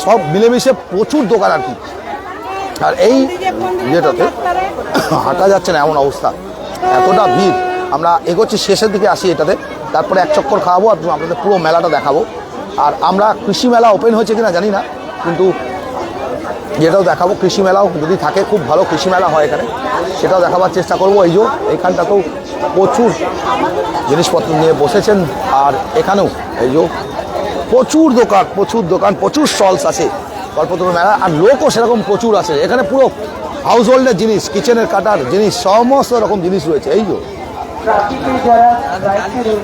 S1: সব মিলেমিশে প্রচুর দোকান আর কি। আর এই ইয়েটাতে হাঁটা যাচ্ছে না এমন অবস্থা, এতটা ভিড়। আমরা এগোচ্ছি, শেষের দিকে আসি এটাতে, তারপরে এক চক্কর খাওয়াবো আর আপনাদের পুরো মেলাটা দেখাবো। আর আমরা কৃষি মেলা ওপেন হয়েছে কিনা জানি না, কিন্তু যেটাও দেখাবো, কৃষি মেলাও যদি থাকে, খুব ভালো কৃষি মেলা হয় এখানে, সেটাও দেখাবার চেষ্টা করবো। এই যে এইখানটাতেও প্রচুর জিনিসপত্র নিয়ে বসেছেন, আর এখানেও এই যে প্রচুর দোকান, প্রচুর স্টলস আছে কল্পতরু মেলা। আর লোকও সেরকম প্রচুর আছে এখানে, পুরো হাউস হোল্ডের জিনিস, কিচেনের কাটার জিনিস, সমস্ত রকম জিনিস রয়েছে। এই যে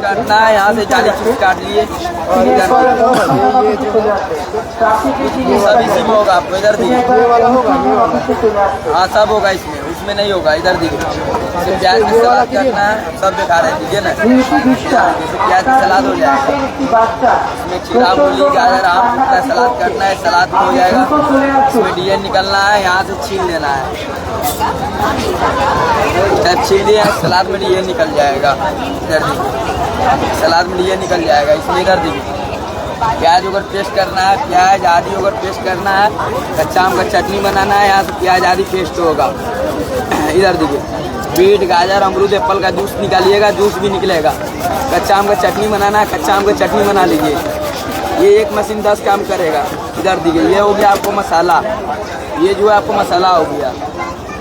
S11: काटना है, यहाँ से 40 चीज काट लिए, सब इसी में होगा आपको, इधर देखिए। हाँ सब होगा इसमें, उसमें नहीं होगा, इधर देखिए। प्याज की सलाद करना है, सब दिखा रहे दीजिए ना, जैसे प्याज की सलाद हो जाएगा, इसमें खीरा मूली गाजर आम का सलाद करना है, सलाद हो जाएगा। इसमें डिजाइन निकलना है, यहाँ से छील लेना है, छील दिया सलाद में ये निकल जाएगा। इधर देखिए, सलाद में ये निकल जाएगा। इसमें इधर देखिए, प्याज अगर पेस्ट करना है, प्याज आदि अगर पेस्ट करना है, कच्चा आम का चटनी बनाना है, यहाँ से प्याज आदि पेस्ट होगा। इधर देखिए, बीट गाजर अमरूद एप्पल का जूस निकालिएगा, जूस भी निकलेगा। कच्चा आम का चटनी बनाना है, कच्चा आम का चटनी बना लीजिए। ये एक मशीन 10 काम करेगा। इधर देखिए, ये हो गया आपको मसाला, ये जो है आपको मसाला हो गया।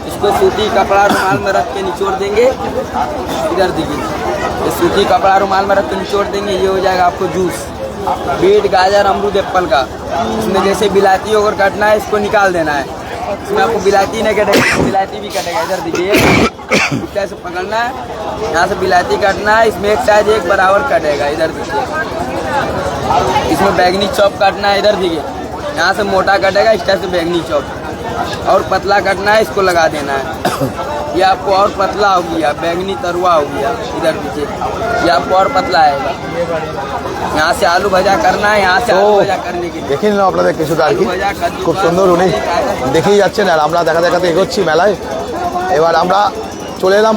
S11: इसको सूती कपड़ा रुमाल में रख के निचोड़ देंगे। इधर देखिए, ये सूती कपड़ा रुमाल में रख के निचोड़ देंगे, ये हो जाएगा आपको जूस। बीट गाजर अमरूद एप्पल का, इसमें जैसे बिलाती अगर काटना है, इसको निकाल देना है। इसमें आपको बिलाती नहीं कटेगा, बिलाती भी कटेगा। इधर देखिए, कैसे पकड़ना है, यहाँ से बिलाती काटना है, इसमें एक साइज एक बराबर कटेगा। इधर देखिए, इसमें बैगनी चॉप काटना है। इधर देखिए, यहाँ से मोटा कटेगा, इस टाइप से बैगनी चॉप। और पतला काटना है, इसको लगा देना है। ये आपको और पतला हो गया, बैगनी तरुआ हो गया। इधर देखिए, ये आपको और पतला आएगा। यहाँ से आलू भजा करना है, यहाँ से आलू भजा करने के लिए
S1: দেখে নিলাম আপনাদের কিছুটা আর কি। খুব সুন্দর উনি দেখেই যাচ্ছেন, আর আমরা দেখা দেখাতে এগোচ্ছি মেলায়। এবার আমরা চলে এলাম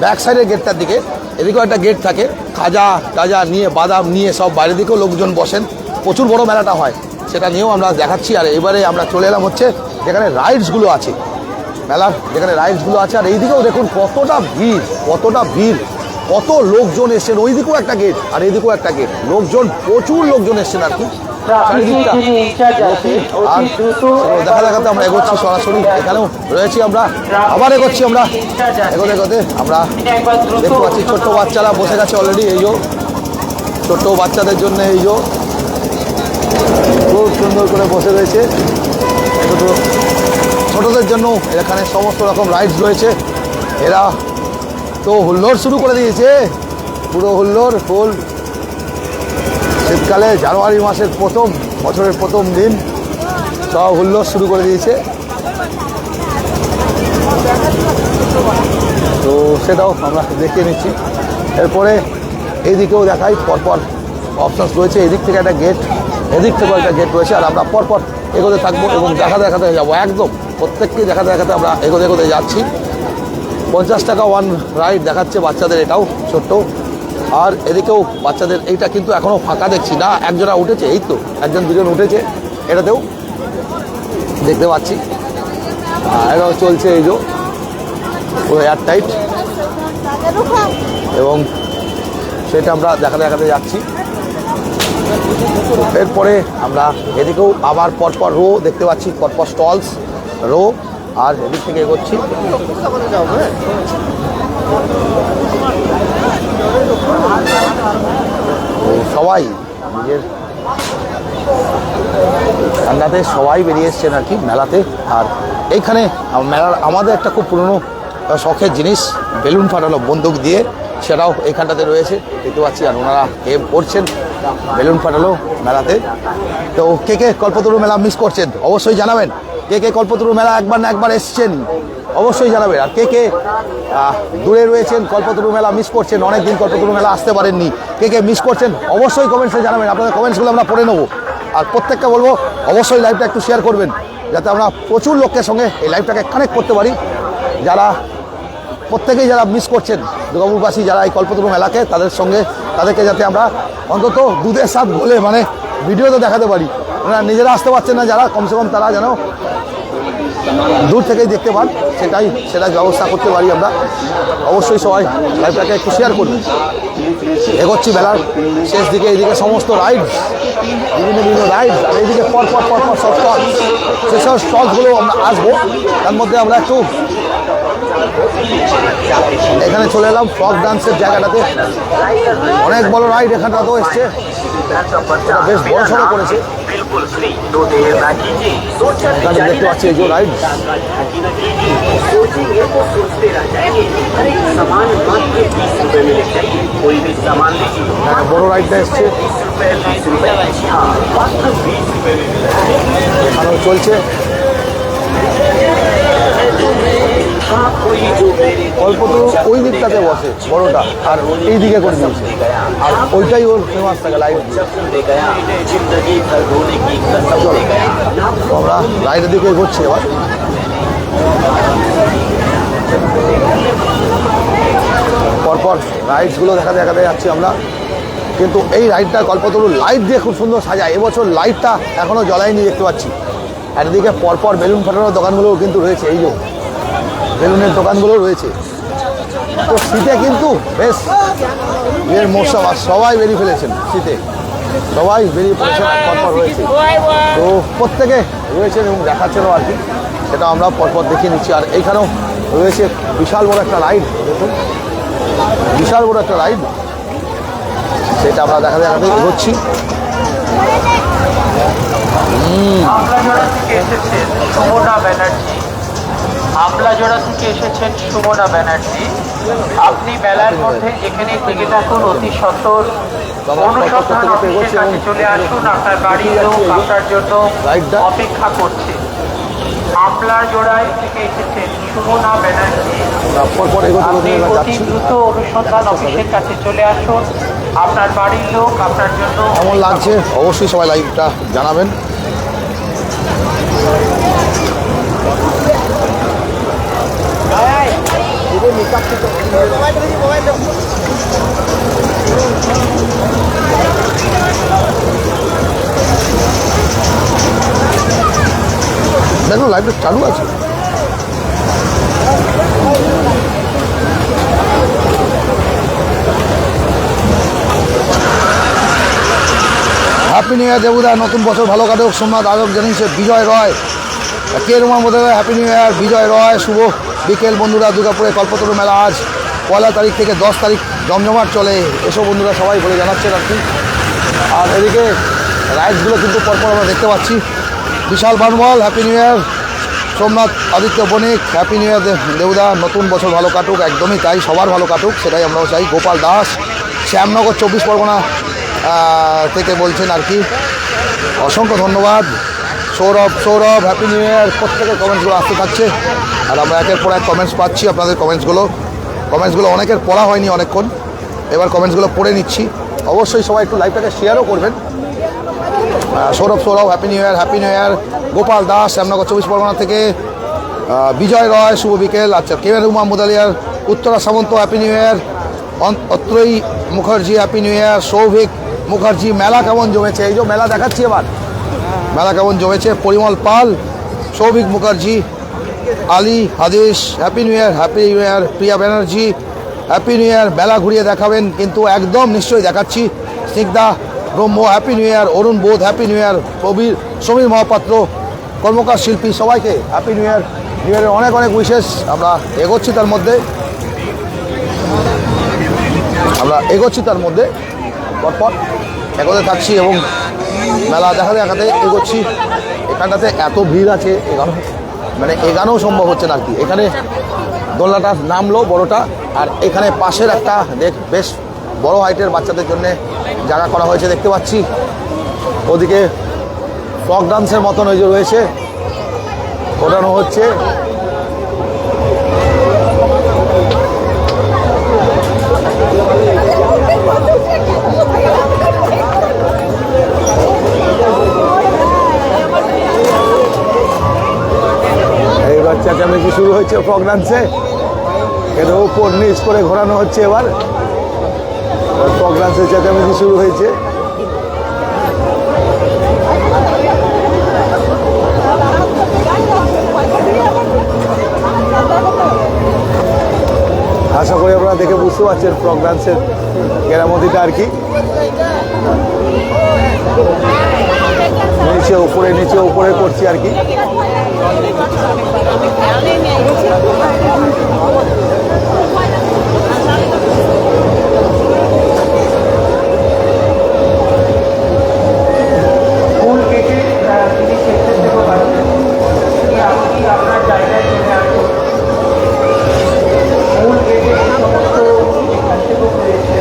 S1: ব্যাক সাইডের গেটটার দিকে। এদিকেও একটা গেট থাকে, খাজা টাজা নিয়ে, বাদাম নিয়ে সব বাইরের দিকেও লোকজন বসেন, প্রচুর বড় মেলাটা হয়, সেটা নিয়েও আমরা দেখাচ্ছি। আর এবারে আমরা চলে এলাম হচ্ছে যেখানে রাইডসগুলো আছে, মেলার যেখানে রাইডসগুলো আছে। আর এইদিকেও দেখুন কতটা ভিড়, কত লোকজন এসছেন। ওই দিকেও একটা গেট আর এইদিকেও একটা গেট, লোকজন, প্রচুর লোকজন এসছেন আর কি চারিদিকটা। আর দেখা দেখাতে আমরা এগোচ্ছি সরাসরি, এখানেও রয়েছি আমরা, আবার এগোচ্ছি আমরা। এগোতে আমরা দেখতে পাচ্ছি ছোট্ট বাচ্চারা বসে গেছে অলরেডি। এই যে ছোট্ট বাচ্চাদের জন্য এই যে খুব সুন্দর করে বসে রয়েছে। ছোটদের জন্য এখানে সমস্ত রকম রাইডস রয়েছে। এরা তো হুল্লোড় শুরু করে দিয়েছে, পুরো হুল্লোড় ফুল। শীতকালে জানুয়ারি মাসের বছরের প্রথম দিন, সব হুল্লোড় শুরু করে দিয়েছে। তো সেটাও আমরা দেখে নিচ্ছি। এরপরে এইদিকেও দেখাই, পরপর অপশানস রয়েছে। এদিক থেকে একটা গেট, এদিক থেকেও একটা গেট রয়েছে। আর আমরা পরপর এগোতে থাকবো এবং দেখাতে যাবো, একদম প্রত্যেককেই দেখাতে আমরা এগোতে যাচ্ছি। 50 টাকা ওয়ান রাইড দেখাচ্ছে বাচ্চাদের, এটাও ছোট্ট। আর এদিকেও বাচ্চাদের এইটা কিন্তু এখনও ফাঁকা দেখছি না, একজনা উঠেছে, এই তো একজন দুজন উঠেছে, এটাতেও দেখতে পাচ্ছি। এটাও চলছে এই যে পুরো এয়ার টাইট, এবং সেটা আমরা দেখাতে যাচ্ছি। এরপরে আমরা এদিকেও আবার পরপর রো দেখতে পাচ্ছি, পরপর স্টলস রো। আর এদিক থেকে এগোচ্ছি, সবাই নিজের ঠান্ডাতে সবাই বেরিয়ে এসছেন আর কি মেলাতে। আর এইখানে মেলার আমাদের একটা খুব পুরনো শখের জিনিস, বেলুন ফাটানো বন্দুক দিয়ে, সেটাও এইখানটাতে রয়েছে দেখতে পাচ্ছি। আর ওনারা গেম করছেন, বেলুন ফাটালো মেলাতে। তো কে কে কল্পতরু মেলা মিস করছেন অবশ্যই জানাবেন। কে কে কল্পতরু মেলা একবার না একবার এসছেন অবশ্যই জানাবেন। আর কে কে দূরে রয়েছেন, কল্পতরু মেলা মিস করছেন, অনেক দিন কল্পতরু মেলা আসতে পারেননি, কে কে মিস করছেন অবশ্যই কমেন্টসে জানাবেন। আপনাদের কমেন্টসগুলো আমরা পড়ে নেবো। আর প্রত্যেককে বলবো অবশ্যই লাইভটা একটু শেয়ার করবেন, যাতে আমরা প্রচুর লোকের সঙ্গে এই লাইভটাকে কানেক্ট করতে পারি। যারা প্রত্যেকেই যারা মিস করছেন দুর্গাপুরবাসী, যারা এই কল্পতরু মেলাকে, তাদেরকে যাতে আমরা অন্তত দুধের স্বাদ বলে মানে ভিডিওতে দেখাতে পারি। ওনারা নিজেরা আসতে পারছেন না যারা, কমসে কম তারা যেন দূর থেকেই দেখতে পান, সেটা ব্যবস্থা করতে পারি আমরা। অবশ্যই সবাই লাইভটাকে একটু শেয়ার করবেন। এগোচ্ছি মেলার শেষ দিকে, এইদিকে সমস্ত রাইডস, বিভিন্ন রাইডস, আর এইদিকে পর সব স্টল, সেসব স্টলগুলো আমরা আসবো। তার মধ্যে আমরা একটু এখানে চলে এলাম ফ্রক ডান্সের জায়গাটাতে। অনেক বড় রাইড এখানটাতেও এসছে, বেশ বড় সড়ো করেছে। এখানে দেখতে পাচ্ছি এই যে রাইড, বড় রাইডটা এসছে, এখানেও চলছে। কল্পতরু ওই দিকটাতে বসে বড়টা, আর এই দিকে করে দিয়েছে, আর ওইটাই ওর ফেমাস থাকে লাইট। আমরা লাইটের দিকে এগোচ্ছি এবার। পরপর রাইডসগুলো দেখাতে যাচ্ছি আমরা। কিন্তু এই রাইডটা কল্পতরু লাইট দিয়ে খুব সুন্দর সাজায়। এবছর লাইটটা এখনও জ্বলায়নি দেখতে পাচ্ছি। একদিকে পরপর বেলুন ফাটানোর দোকানগুলোও কিন্তু রয়েছে, এই যে বেলুনের দোকানগুলো রয়েছে। তো শীতে কিন্তু বেশ এর মৌসুম, আর সবাই বেরিয়ে ফেলেছেন শীতে, সবাই বেরিয়ে পড়েছেন, পরপর রয়েছে। তো প্রত্যেকে রয়েছেন এবং দেখাচ্ছেনও আর কি, সেটা আমরা পরপর দেখিয়ে নিচ্ছি। আর এইখানেও রয়েছে বিশাল বড় একটা রাইড, দেখুন বিশাল বড় একটা রাইড, সেটা আমরা দেখাতে এগোচ্ছি।
S12: আমলাজোড়া থেকে এসেছেন সুমনা ব্যানার্জি। আপনি মেলার মধ্যে যেখানে থেকে থাকুন অতি সত্বর অনুসন্ধান অফিসের কাছে চলে আসুন। আপনার বাড়ির লোক আপনার জন্য অপেক্ষা করছে। আমলাজোড়ায় থেকে এসেছেন সুমনা ব্যানার্জি। আপনি অতি দ্রুত অনুসন্ধান অফিসের কাছে চলে আসুন। আপনার বাড়ির লোক আপনার জন্য
S1: কেমন লাগছে অবশ্যই সবাই লাইভটা জানাবেন। দেখো লাইভটা চালু আছে। হ্যাপি নিউ ইয়ার দেবুদা, নতুন বছর ভালো কাটুক। সোমনাথ আয়োজক জানিয়েছে বিজয় রয়, কে রুমার মধ্যে হ্যাপি নিউ ইয়ার বিজয় রয়, শুভ বিকেল বন্ধুরা। দুর্গাপুরে কল্পতরু মেলা আজ 1 তারিখ থেকে 10 তারিখ জমজমাট চলে, এসব বন্ধুরা সবাই বলে জানাচ্ছেন আর কি। আর এদিকে রাইডসগুলো কিন্তু পরপর আমরা দেখতে পাচ্ছি। Bishal Banbal, happy new year Somnath Aditya Banik, happy new year দেবুদা, নতুন বছর ভালো কাটুক। একদমই তাই, সবার ভালো কাটুক, সেটাই আমরাও চাই। গোপাল দাস শ্যামনগর 24 পরগনা থেকে বলছেন আর কি, অসংখ্য ধন্যবাদ। সৌরভ হ্যাপি নিউ ইয়ার। প্রত্যেকের কমেন্টসগুলো আসতে থাকছে, আর আমরা একের পর এক কমেন্টস পাচ্ছি। আপনাদের কমেন্টসগুলো অনেকের পড়া হয়নি অনেকক্ষণ, এবার কমেন্টসগুলো পড়ে নিচ্ছি। অবশ্যই সবাই একটু লাইভটাকে শেয়ারও করবেন। Sourav happy new year. Gopal Das Shyamnagar 24 Pargana থেকে, বিজয় রয় শুভ বিকেল। আচ্ছা, কেমের Uma Mudaliar, Uttara Samanta happy new year. Atrai Mukherjee happy new year. Souvik Mukherjee, মেলা কেমন জমেছে, এই যে মেলা দেখাচ্ছি এবার, মেলা কেমন জমেছে। পরিমল পাল, সৌভিক মুখার্জি, আলী হাদিস হ্যাপি নিউ ইয়ার। প্রিয়া ব্যানার্জি হ্যাপি নিউ ইয়ার। মেলা ঘুরিয়ে দেখাবেন কিন্তু একদম নিশ্চয়ই দেখাচ্ছি। স্নিগ্ধা ব্রহ্ম happy new year. Arun Bodh happy new year. Samir Mahapatra, Karmakar Shilpi, সবাইকে হ্যাপি নিউ ইয়ার। নিউ ইয়ারের অনেক উইশেস। আমরা এগোচ্ছি তার মধ্যে পরপর এগোতে থাকছি এবং মেলা দেখাতে এগোচ্ছি। এখানটাতে এত ভিড় আছে, এগানোও সম্ভব হচ্ছে না আর কি। এখানে দোলনাটা নামলো বড়টা, আর এখানে পাশের একটা বেশ বড় হাইটের বাচ্চাদের জন্য জায়গা করা হয়েছে দেখতে পাচ্ছি। ওদিকে ফ্রক ডান্সের মতন ওই যে রয়েছে, ওঠানো হচ্ছে। এইবার চেঁচামেচি শুরু হয়েছে ফ্রক ডান্সে, এটা উপর নিচ করে ঘোরানো হচ্ছে। এবার ফ্রক ডান্সে চেঁচামেচি শুরু হয়েছে। আশা করি আপনারা দেখে বুঝতে পারছেন ফ্রক ডান্সের কেরামতিটা আর কি। নিচে উপরে করছি আর কি।
S12: ফুল কেটে তিনি স্বেচ্ছাসেবক আছেন, আপনি আপনার জায়গায় চলে আসুন। ফুল কেটে যে সমস্ত স্বেচ্ছাসেবক রয়েছে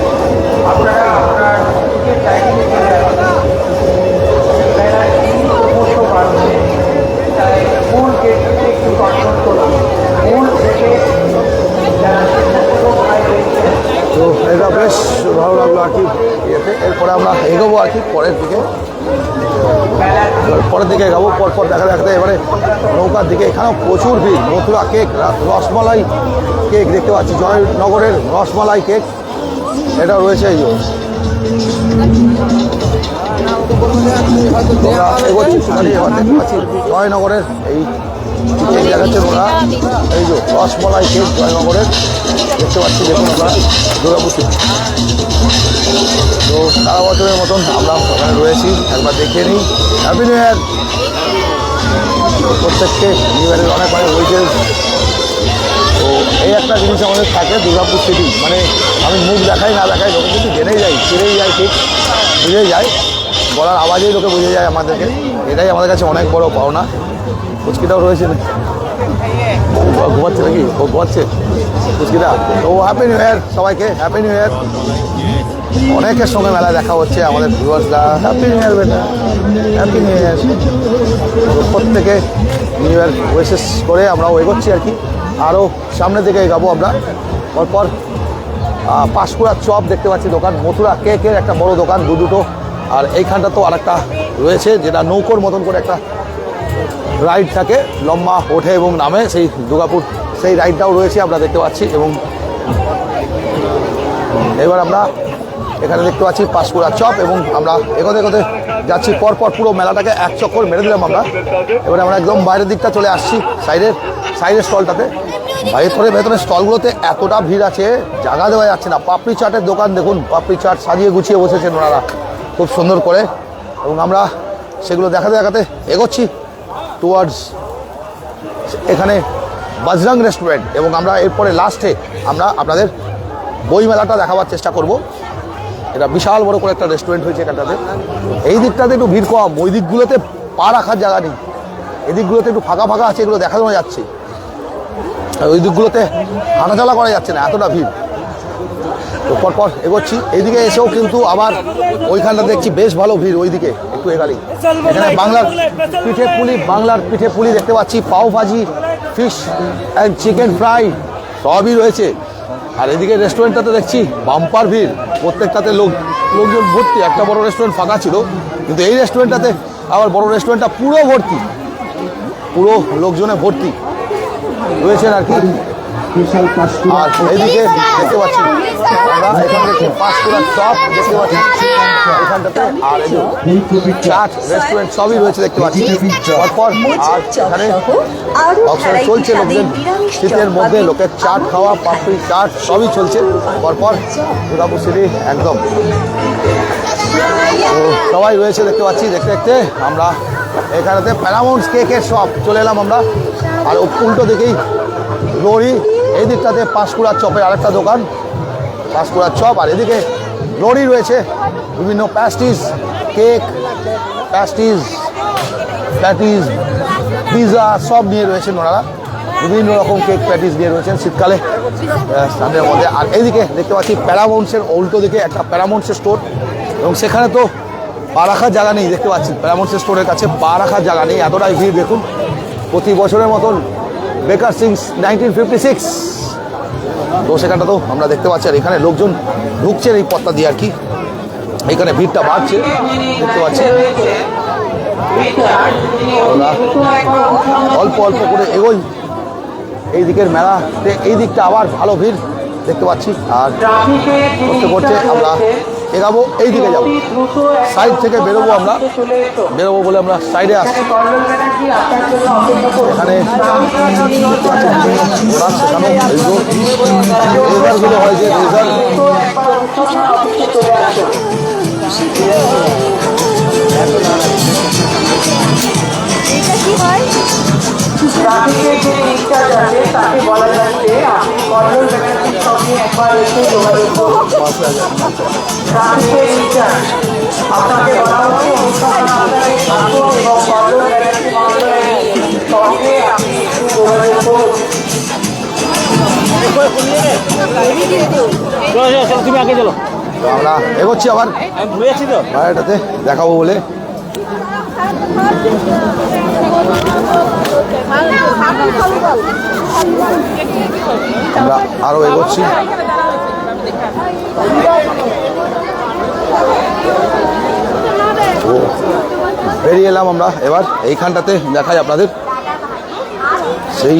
S12: আপনারা আপনার নিজের জায়গায় চলে আসুন। মেলার দিন ক্রমশ বাড়ছে, তাই ফুল কেটে একটু কন্ট্রোল করুন। ফুল কেটে যারা স্বেচ্ছাসেবক ভাই রয়েছে
S1: তো এটা বেশ ভালো লাগলো আর কি ইয়েতে। এরপরে আমরা এগোবো আর কি পরের দিকে এগাবো। পরপর দেখা দেখতে এবারে নৌকার দিকে। এখানেও প্রচুর ভিড়। মথুরা কেক, রসমালাই কেক দেখতে পাচ্ছি, জয়নগরের রসমালাই কেক এটা রয়েছে। এই জয়নগরের এই কেক দেখাচ্ছেন ওরা, এই যে রসমালাই কেক জয়নগরের দেখতে পাচ্ছি। দেখুন আমরা দুর্গাপুর তো সারা বছরের মতন আমরা ওখানে রয়েছি, একবার দেখে নিই। হ্যাপি নিউ ইয়ার প্রত্যেককে। নিউ ইয়ারের অনেক অনেক উইশেস। তো এই একটা জিনিস আমাদের থাকে দুর্গাপুর সিটি, মানে আমি মুখ দেখাই না দেখাই লোকে কিন্তু জেনেই যায়, চিনেই যায়, ঠিক বুঝেই যায়, বলার আওয়াজেই লোকে বুঝে যায় আমাদেরকে। এটাই আমাদের কাছে অনেক বড় পাওনা। পুচকিটাও রয়েছে, ঘুমাচ্ছে নাকি? ও ঘুমাচ্ছে পুচকিটা। তো হ্যাপি নিউ ইয়ার সবাইকে, হ্যাপি নিউ ইয়ার। অনেকের সঙ্গে মেলায় দেখা হচ্ছে আমাদের ভিউয়ার্সরা। হ্যাপি নিউ ইয়ার বেটা, হ্যাপি নিউ ইয়ার। প্রত্যেকে নিউ ইয়ার উইশেস করে আমরাও এগোচ্ছি আর কি। আরও সামনের দিকে এগাবো আমরা। পরপর পাঁশকুড়ার চপ দেখতে পাচ্ছি দোকান, মথুরা কেকের একটা বড় দোকান, দুটো। আর এইখানটা তো আরেকটা রয়েছে যেটা নৌকোর মতন করে একটা রাইড থাকে, লম্বা ওঠে এবং নামে, সেই দুর্গাপুর সেই রাইডটাও রয়েছে আমরা দেখতে পাচ্ছি। এবং এবার আমরা এখানে দেখতে পাচ্ছি পাঁশকুড়ার চপ, এবং আমরা এগোতে এগোতে যাচ্ছি। পরপর পুরো মেলাটাকে এক চক্কর মেরে দিলাম আমরা। এবারে আমরা একদম বাইরের দিকটা চলে আসছি, সাইডের স্টলটাতে। ভেতরে স্টলগুলোতে এতটা ভিড় আছে, জায়গা দেওয়া যাচ্ছে না। পাপড়ি চাটের দোকান দেখুন, পাপড়ি চাট সাজিয়ে গুছিয়ে বসেছেন ওনারা খুব সুন্দর করে, এবং আমরা সেগুলো দেখাতে এগোচ্ছি টুয়ার্ডস এখানে বজরং রেস্টুরেন্ট। এবং আমরা এরপরে লাস্টে আমরা আপনাদের বই মেলাটা দেখাবার চেষ্টা করব। এটা বিশাল বড় করে একটা রেস্টুরেন্ট হয়েছে এখানটাতে। এই দিকটাতে একটু ভিড় কম, ওই দিকগুলোতে পা রাখার জায়গা নেই। এদিকগুলোতে একটু ফাঁকা ফাঁকা আছে, এগুলো দেখানো যাচ্ছে। আর ওই দিকগুলোতে হাঁটাচলা করা যাচ্ছে না, এতটা ভিড়। তো পরপর এগোচ্ছি। এইদিকে এসেও কিন্তু আবার ওইখানটা দেখছি বেশ ভালো ভিড়। ওইদিকে একটু এগালি এখানে বাংলার পিঠে পুলি দেখতে পাচ্ছি, পাও ভাজি, ফিশ অ্যান্ড চিকেন ফ্রাই সবই রয়েছে। আর এদিকে রেস্টুরেন্টটাতে দেখছি বাম্পার ভিড়, প্রত্যেকটাতে লোকজন ভর্তি। একটা বড় রেস্টুরেন্ট ফাঁকা ছিল, কিন্তু এই রেস্টুরেন্টটাতে আবার বড় রেস্টুরেন্টটা পুরো ভর্তি, পুরো লোকজনে ভর্তি রয়েছেন আর কি। আর এইদিকে দেখতে পাচ্ছি আমরা এখানে পাঁশকুড়ার চপ দেখতে পাচ্ছি এখানটাতে। আর চাট রেস্টুরেন্ট সবই রয়েছে দেখতে পাচ্ছি পরপর। আর এখানে অবসরে চলছে লোকদের, শীতের মধ্যে লোকের চাট খাওয়া, পাপড়ি চাট সবই চলছে পরপর দুর্গাপুর সিটি একদম। তো সবাই রয়েছে দেখতে পাচ্ছি। দেখতে আমরা এখানেতে প্যারামাউন্টস কেকের শপ চলে এলাম আমরা। আর উল্টো দিকেই গ্লোরি, এই দিকটাতে পাঁশকুড়ার চপের আরেকটা দোকান, পাঁশকুড়ার চপ। আর এদিকে গ্লোরি রয়েছে, বিভিন্ন প্যাস্ট্রিজ, কেক, প্যাস্ট্রিজ, পিৎজা সব নিয়ে রয়েছেন ওনারা। বিভিন্ন রকম কেক প্যাটিস নিয়ে রয়েছেন শীতকালে স্থানের মধ্যে। আর এইদিকে দেখতে পাচ্ছি প্যারামাউন্টসের উল্টো দিকে একটা প্যারামাউন্টসের স্টোর, এবং সেখানে তো পা রাখার জায়গা নেই, দেখতে পাচ্ছি প্যারামন্ট স্টোরের কাছে পা রাখার জায়গা নেই, এতটাই ভিড় দেখুন। প্রতি বছরের মতন বেকার সিংস 1956, তো সেখানটা তো আমরা দেখতে পাচ্ছি। আর এখানে লোকজন ঢুকছেন এই পথটা দিয়ে আর কি, এখানে ভিড়টা বাড়ছে দেখতে পাচ্ছি। আমরা অল্প অল্প করে এগোই এই দিকের মেলাতে, এই দিকটা আবার ভালো ভিড় দেখতে পাচ্ছি। আর করতে করতে আমরা এগাবো, এই দিকে যাবো, সাইড থেকে বেরোবো, আমরা বেরোবো বলে আমরা সাইডে আসছি। এখানে রেজাল্টগুলো হয় যে রেজাল্ট
S12: ট্রাফিকের যে ইনচার্জ আছে তাকে বলা যাচ্ছে আপনি কল্লোল ব্যানার্জির সঙ্গে একবার এসে যোগাযোগ করুন। ট্রাফিকের ইনচার্জ আপনাকে বলা হচ্ছে অনুষ্ঠান আপনাকে থাকুন এবং কল্লোল ব্যানার্জি মহোদয়ের সঙ্গে আপনি একটু যোগাযোগ করুন।
S9: তুমি আগে চলো,
S1: তো আমরা এগোচ্ছি আবার বাইরেটাতে দেখাবো বলে। আমরা আরো এগোচ্ছি। বেরিয়ে এলাম আমরা এবার এইখানটাতে দেখাই আপনাদের সেই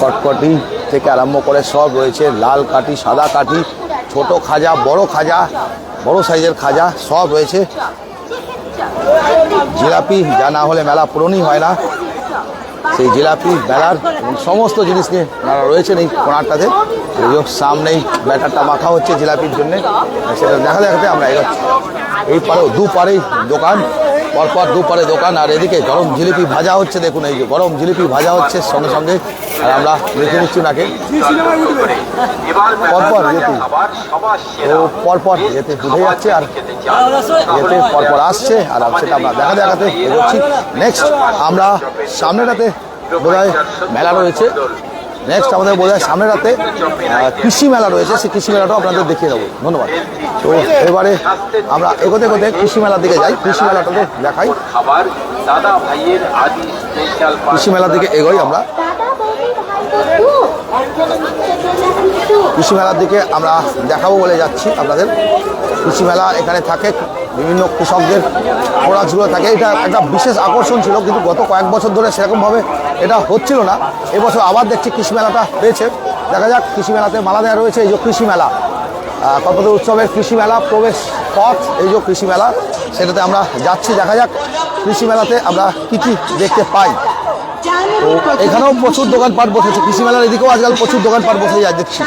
S1: কটকটি থেকে আরম্ভ করে সব রয়েছে, লাল কাঠি, সাদা কাঠি, ছোট খাজা, বড় সাইজের খাজা সব রয়েছে। জিলাপি যা না হলে মেলা পূরণই হয় না, সেই জিলাপি মেলার সমস্ত জিনিস নিয়ে মেলা রয়েছেন এই কোণারটাতে। এই যে সামনেই ব্যাটারটা মাখা হচ্ছে জিলাপির জন্য, সেটা দেখাতে আমরা এগোচ্ছি। এই পারেও দুপারেই দোকান, পরপর দুপারে দোকান, আর এদিকে গরম জিলিপি ভাজা হচ্ছে। দেখুন এই যে গরম জিলিপি ভাজা হচ্ছে সঙ্গে সঙ্গে, আর আমরা দেখে নিচ্ছি নাকি পরপর যেতে, তো পরপর যেতে উঠে যাচ্ছে আর যেতে পরপর আসছে, আর সেটা আমরা দেখাতে এগোচ্ছি। নেক্সট আমরা সামনেটাতে বোধহয় মেলা রয়েছে, নেক্সট আমাদের বোধহয় সামনেটাতে কৃষি মেলা রয়েছে, সেই কৃষি মেলাটাও আপনাদের দেখিয়ে দেবো। ধন্যবাদ। তো এবারে আমরা এগোতে কৃষি মেলার দিকে যাই, কৃষি মেলাটাতে দেখাই। কৃষি মেলার দিকে এগোই আমরা, কৃষি মেলার দিকে আমরা দেখাবো বলে যাচ্ছি আপনাদের। কৃষি মেলা এখানে থাকে, বিভিন্ন কৃষকদের প্রোডাক্টসগুলো থাকে, এটা একটা বিশেষ আকর্ষণ ছিল, কিন্তু গত কয়েক বছর ধরে সেরকমভাবে এটা হচ্ছিল না। এবছর আবার দেখছি কৃষি মেলাটা পেয়েছে, দেখা যাক। কৃষি মেলাতে মালা দেওয়া রয়েছে, এই যে কৃষি মেলা, কল্পতরু উৎসবের কৃষি মেলা প্রবেশ পথ, এই যে কৃষি মেলা, সেটাতে আমরা যাচ্ছি। দেখা যাক কৃষি মেলাতে আমরা কী কী দেখতে পাই। তো এখানেও প্রচুর দোকানপাট বসেছে, কৃষি মেলার এদিকেও আজকাল প্রচুর দোকানপাট বসে যায় দেখছি,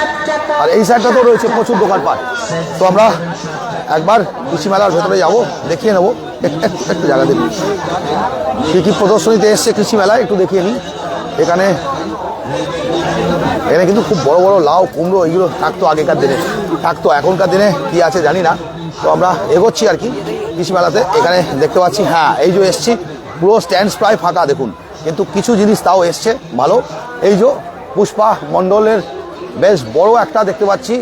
S1: আর এই সাইডটাতেও রয়েছে প্রচুর দোকানপাট। তো আমরা একবার কৃষি মেলার ভেতরে যাবো, দেখিয়ে নেবো একটু জায়গা দিন কী কী প্রদর্শনীতে এসছে কৃষি মেলায়, একটু দেখিয়ে নিই। এখানে কিন্তু খুব বড় বড় লাউ, কুমড়ো এগুলো থাকতো আগেকার দিনে, থাকতো, এখনকার দিনে কি আছে জানি না। তো আমরা এগোচ্ছি আর কি কৃষি মেলাতে। এখানে দেখতে পাচ্ছি, হ্যাঁ এই যে এসছি, পুরো স্ট্যান্ডস প্রায় ফাঁকা দেখুন, কিন্তু কিছু জিনিস তাও এসছে ভালো। এই যে পুষ্পা মণ্ডলের বেশ বড় একটা দেখতে পাচ্ছি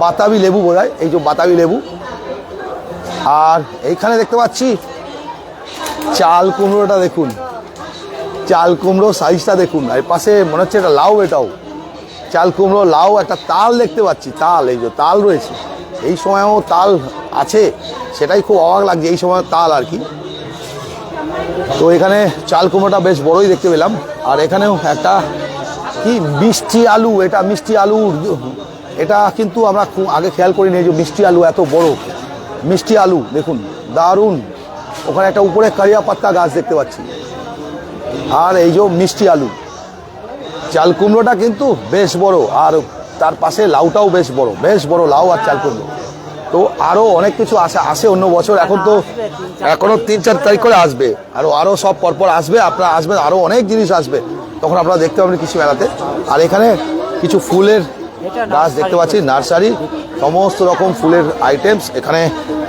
S1: বাতাবি লেবু বোধহয়, এই যে বাতাবি লেবু। আর এইখানে দেখতে পাচ্ছি চাল কুমড়োটা দেখুন, চাল কুমড়ো সাইজটা দেখুন, আর পাশে মনে হচ্ছে এটা লাউ, এটাও চাল কুমড়ো, লাউ, একটা তাল দেখতে পাচ্ছি, তাল, এই যে তাল রয়েছে, এই সময়ও তাল আছে, সেটাই খুব অবাক লাগছে এই সময় তাল আর কি। তো এখানে চাল কুমড়োটা বেশ বড়ই দেখতে পেলাম। আর এখানেও একটা কি মিষ্টি আলু, এটা মিষ্টি আলু, এটা কিন্তু আমরা খুব আগে খেয়াল করিনি, এই যে মিষ্টি আলু এত বড় মিষ্টি আলু দেখুন, দারুণ। ওখানে একটা উপরে কারিয়া পাত্তা গাছ দেখতে পাচ্ছি, আর এই যে মিষ্টি আলু, চাল কুমড়োটা কিন্তু বেশ বড়, আর তার পাশে লাউটাও বেশ বড় লাউ আর চাল কুমড়ো। তো আরও অনেক কিছু আসে অন্য বছর, এখন তো এখনও 3-4 তারিখ করে আসবে, আরও সব পরপর আসবে, আপনারা আসবেন, আরও অনেক জিনিস আসবে, তখন আপনারা দেখতে পাবেন কৃষি মেলাতে। আর এখানে কিছু ফুলের গাছ দেখতে পাচ্ছি, নার্সারি, সমস্ত রকম ফুলের আইটেমস এখানে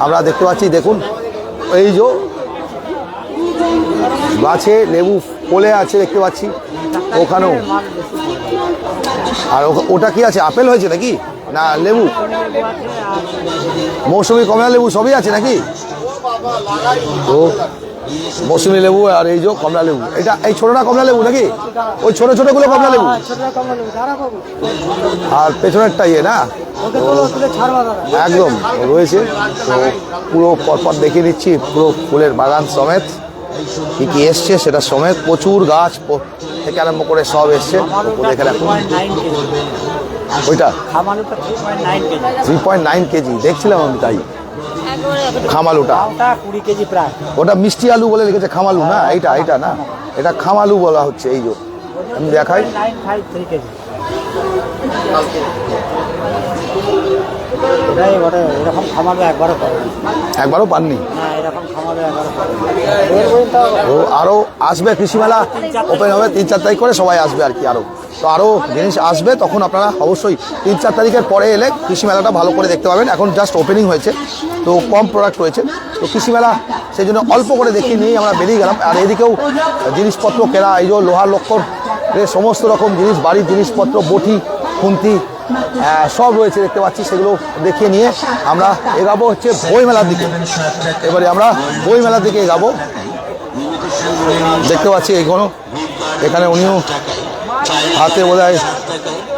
S1: আমরা দেখতে পাচ্ছি। দেখুন এই যে গাছে লেবু ফলে আছে দেখতে পাচ্ছি ওখানেও। আর ওটা কি আছে, আপেল হয়েছে নাকি? না লেবু, মৌসুমি কমলা লেবু সবই আছে নাকি? তো মৌসুমি লেবু আর এই যে কমলা লেবু, এটা এই ছোটটা কমলা লেবু নাকি? ওই ছোট ছোটগুলো কমলা লেবু আর পেছনেরটা ইয়ে না, একদম রয়েছে। তো পুরো পরপর দেখিয়ে দিচ্ছি পুরো ফুলের বাগান সমেত কি কি এসছে সেটা সমেত, প্রচুর গাছ থেকে আরম্ভ করে সব এসছে দেখে রাখুন। ওইটা 3.9 কেজি দেখছিলাম আমি, তাই খামালুটা
S9: 20 কেজি প্রায়।
S1: ওটা মিষ্টি আলু বলে লিখেছে খামালু না, এইটা না, এটা খামালু বলা হচ্ছে। এই যে আমি দেখাই,
S9: 953 কেজি। এরকম খামাবে
S1: একবারও পাননি।
S9: এরকম খামাবে একবারও
S1: তো আরও আসবে, কৃষি মেলা ওপেন হবে 3-4 তারিখ করে, সবাই আসবে আর কি। তো আরও জিনিস আসবে, তখন আপনারা অবশ্যই 3-4 তারিখের পরে এলে কৃষি মেলাটা ভালো করে দেখতে পাবেন। এখন জাস্ট ওপেনিং হয়েছে, তো কম প্রোডাক্ট রয়েছে, তো কৃষি মেলা সেই জন্য অল্প করে দেখিয়ে নিয়ে আমরা বেরিয়ে গেলাম। আর এদিকেও জিনিসপত্র কেনা, এই যে লোহার লক্কর সমস্ত রকম জিনিস, বাড়ির জিনিসপত্র, বটি, খুন্তি সব রয়েছে দেখতে পাচ্ছি, সেগুলো দেখিয়ে নিয়ে আমরা এগাবো হচ্ছে বইমেলার দিকে। এবারে আমরা বইমেলার দিকে এগাবো। দেখতে পাচ্ছি এখানে উনিও হাতে বোধহয়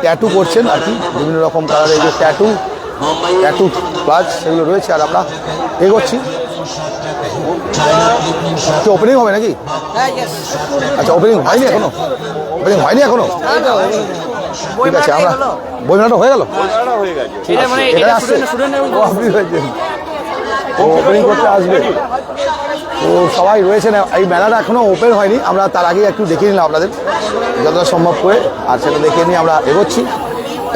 S1: ট্যাটু করছেন আর কি, বিভিন্ন রকম কালারের যে ট্যাটু প্লাস সেগুলো রয়েছে। আর আমরা এগোচ্ছি, ওপেনিং হবে নাকি? আচ্ছা, ওপেনিং হয়নি এখনো? ঠিক আছে, আমরা বইমেলাটা হয়ে গেল, এখানে আসছে ওপেনিং করতে আসবে। তো সবাই রয়েছে না, এই মেলাটা এখনো ওপেন হয়নি, আমরা তার আগে একটু দেখিয়ে নিলাম আপনাদের যতটা সম্ভব করে, আর সেটা দেখিয়ে নিয়ে আমরা এগোচ্ছি।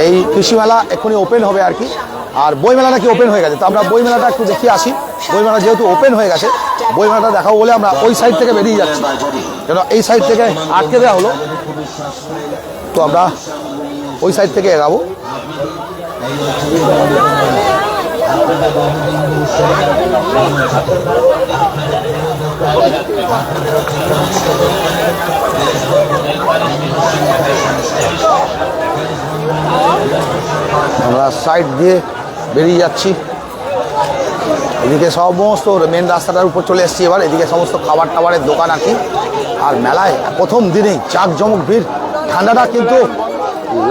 S1: এই কৃষি মেলা এখনই ওপেন হবে আর কি, আর বইমেলা নাকি ওপেন হয়ে গেছে। তো আমরা বইমেলাটা একটু দেখিয়ে আসি। বইমেলা যেহেতু ওপেন হয়ে গেছে, বইমেলাটা দেখাবো বলে আমরা ওই সাইড থেকে বেরিয়ে যাচ্ছি, কেন এই সাইড থেকে আটকে দেওয়া হলো। তো আমরা ওই সাইড থেকে এগাবো। আমরা সাইড দিয়ে বেরিয়ে যাচ্ছি, এদিকে সমস্ত মেন রাস্তাটার উপর চলে এসেছি। এবার এদিকে সমস্ত খাবার টাবারের দোকান আর কি। আর মেলায় প্রথম দিনেই জাঁকজমক ভিড়। ঠান্ডাটা কিন্তু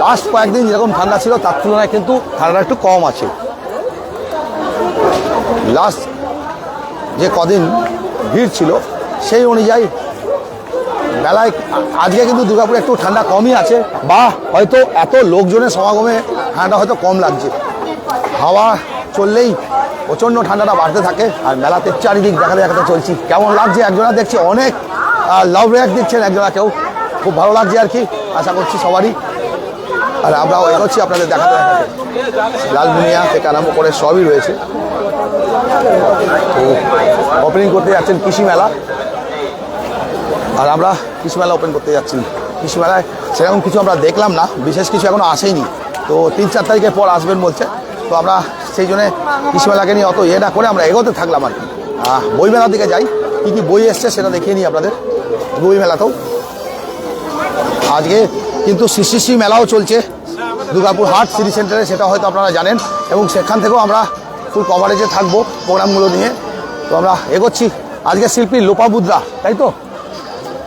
S1: লাস্ট কয়েকদিন যেরকম ঠান্ডা ছিল তার তুলনায় কিন্তু ঠান্ডাটা একটু কম আছে। লাস্ট যে কদিন ভিড় ছিল সেই অনুযায়ী মেলায় আজকে কিন্তু দুর্গাপুরে একটু ঠান্ডা কমই আছে, বা হয়তো এত লোকজনের সমাগমে ঠান্ডা হয়তো কম লাগছে। হাওয়া চললেই প্রচণ্ড ঠান্ডাটা বাড়তে থাকে। আর মেলাতে চারিদিক দেখাতে চলছি, কেমন লাগছে একজনা দেখছি অনেক লাভ রেয়াক দিচ্ছেন, একজনা কেউ খুব ভালো লাগছে আর কি, আশা করছি সবারই। আর আমরাও এগোচ্ছি আপনাদের দেখাতে লালবুনিয়া থেকে আরম্ভ করে সবই রয়েছে। তো ওপেনিং করতে যাচ্ছেন কৃষি মেলা, আর আমরা কৃষি মেলা ওপেন করতে যাচ্ছি। কৃষি মেলায় সেরকম কিছু আমরা দেখলাম না, বিশেষ কিছু এখনও আসেনি। তো 3-4 তারিখের পর আসবেন বলছে, তো আমরা সেই জন্যে কৃষি মেলাকে নিয়ে অত না করে আমরা এগোতে থাকলাম আর কি। বইমেলার দিকে যাই, কী কী বই এসছে সেটা দেখিয়ে নিই আপনাদের। বইমেলাতেও আজকে কিন্তু শ্রী মেলাও চলছে দুর্গাপুর হাট সিটি সেন্টারে, সেটা হয়তো আপনারা জানেন, এবং সেখান থেকেও আমরা ফুল কভারেজে থাকবো প্রোগ্রামগুলো নিয়ে। তো আমরা এগোচ্ছি। আজকে শিল্পী লোপামুদ্রা, তাই তো,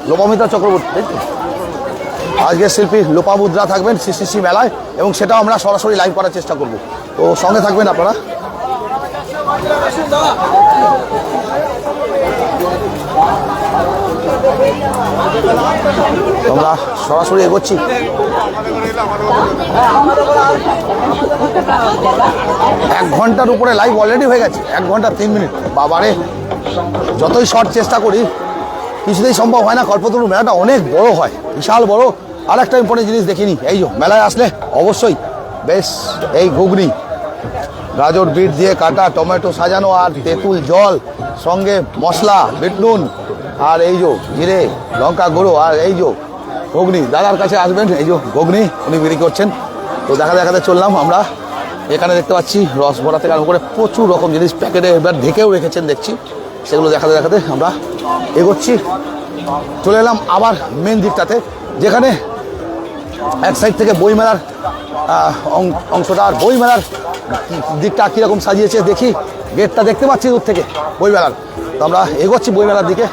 S1: লোপামিতা চক্রবর্তী, তাই তো, আজকের শিল্পী লোপামুদ্রা থাকবেন শ্রী মেলায়, এবং সেটাও আমরা সরাসরি লাইভ করার চেষ্টা করব। তো সঙ্গে থাকবেন আপনারা। আমরা সরাসরি এগোচ্ছি। 1 ঘন্টার উপরে লাইভ অলরেডি হয়ে গেছে, 1 ঘন্টা 3 মিনিট। বাবারে, যতই শর্ট চেষ্টা করি কিছুতেই সম্ভব হয় না। কল্পতরু মেলাটা অনেক বড় হয়, বিশাল বড়। আর একটা ইম্পর্টেন্ট জিনিস দেখিনি, এই যে মেলায় আসলে অবশ্যই বেশ এই ঘুগনি, গাজর বিট দিয়ে কাটা, টমেটো সাজানো, আর তেঁতুল জল, সঙ্গে মশলা, বিট নুন, আর এই যে জিরে লঙ্কা গুঁড়ো, আর এই যে ঘুগনি। দাদার কাছে আসবেন, এই যে ঘুগনি উনি বিক্রি করছেন। তো দেখাতে চললাম আমরা। এখানে দেখতে পাচ্ছি রস ভরা থেকে আরম্ভ করে প্রচুর রকম জিনিস প্যাকেটে এবার ঢেকেও রেখেছেন দেখছি, সেগুলো দেখাতে আমরা এগোচ্ছি। চলে এলাম আবার মেন দিকটাতে, যেখানে এক সাইড থেকে বইমেলার অংশটা আর বইমেলার দিকটা কীরকম সাজিয়েছে দেখি। গেটটা দেখতে পাচ্ছি দূর থেকে বইমেলার, তো আমরা এগোচ্ছি বইমেলার দিকে,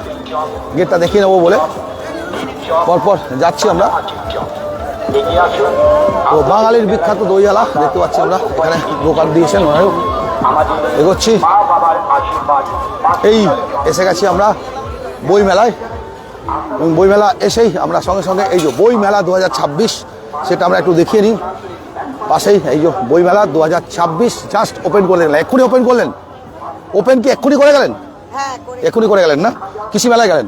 S1: গেটটা দেখিয়ে নেবো বলে পরপর যাচ্ছি আমরা। তো বাঙালির বিখ্যাত দইওয়ালা দেখতে পাচ্ছি আমরা, এখানে দোকান দিয়েছেন ওনারও। এগোচ্ছি, এই এসে গেছি আমরা বইমেলায়। এবং বইমেলা এসেই আমরা সঙ্গে সঙ্গে এই যে বইমেলা 2026 সেটা আমরা একটু দেখিয়ে নিই। পাশেই এই যে বইমেলা 2026 জাস্ট ওপেন করে গেলেন, এক্ষুনি ওপেন করলেন। ওপেন কি এক্ষুনি করে গেলেন? এক্ষুনি করে গেলেন না? কৃষি মেলায় গেলেন?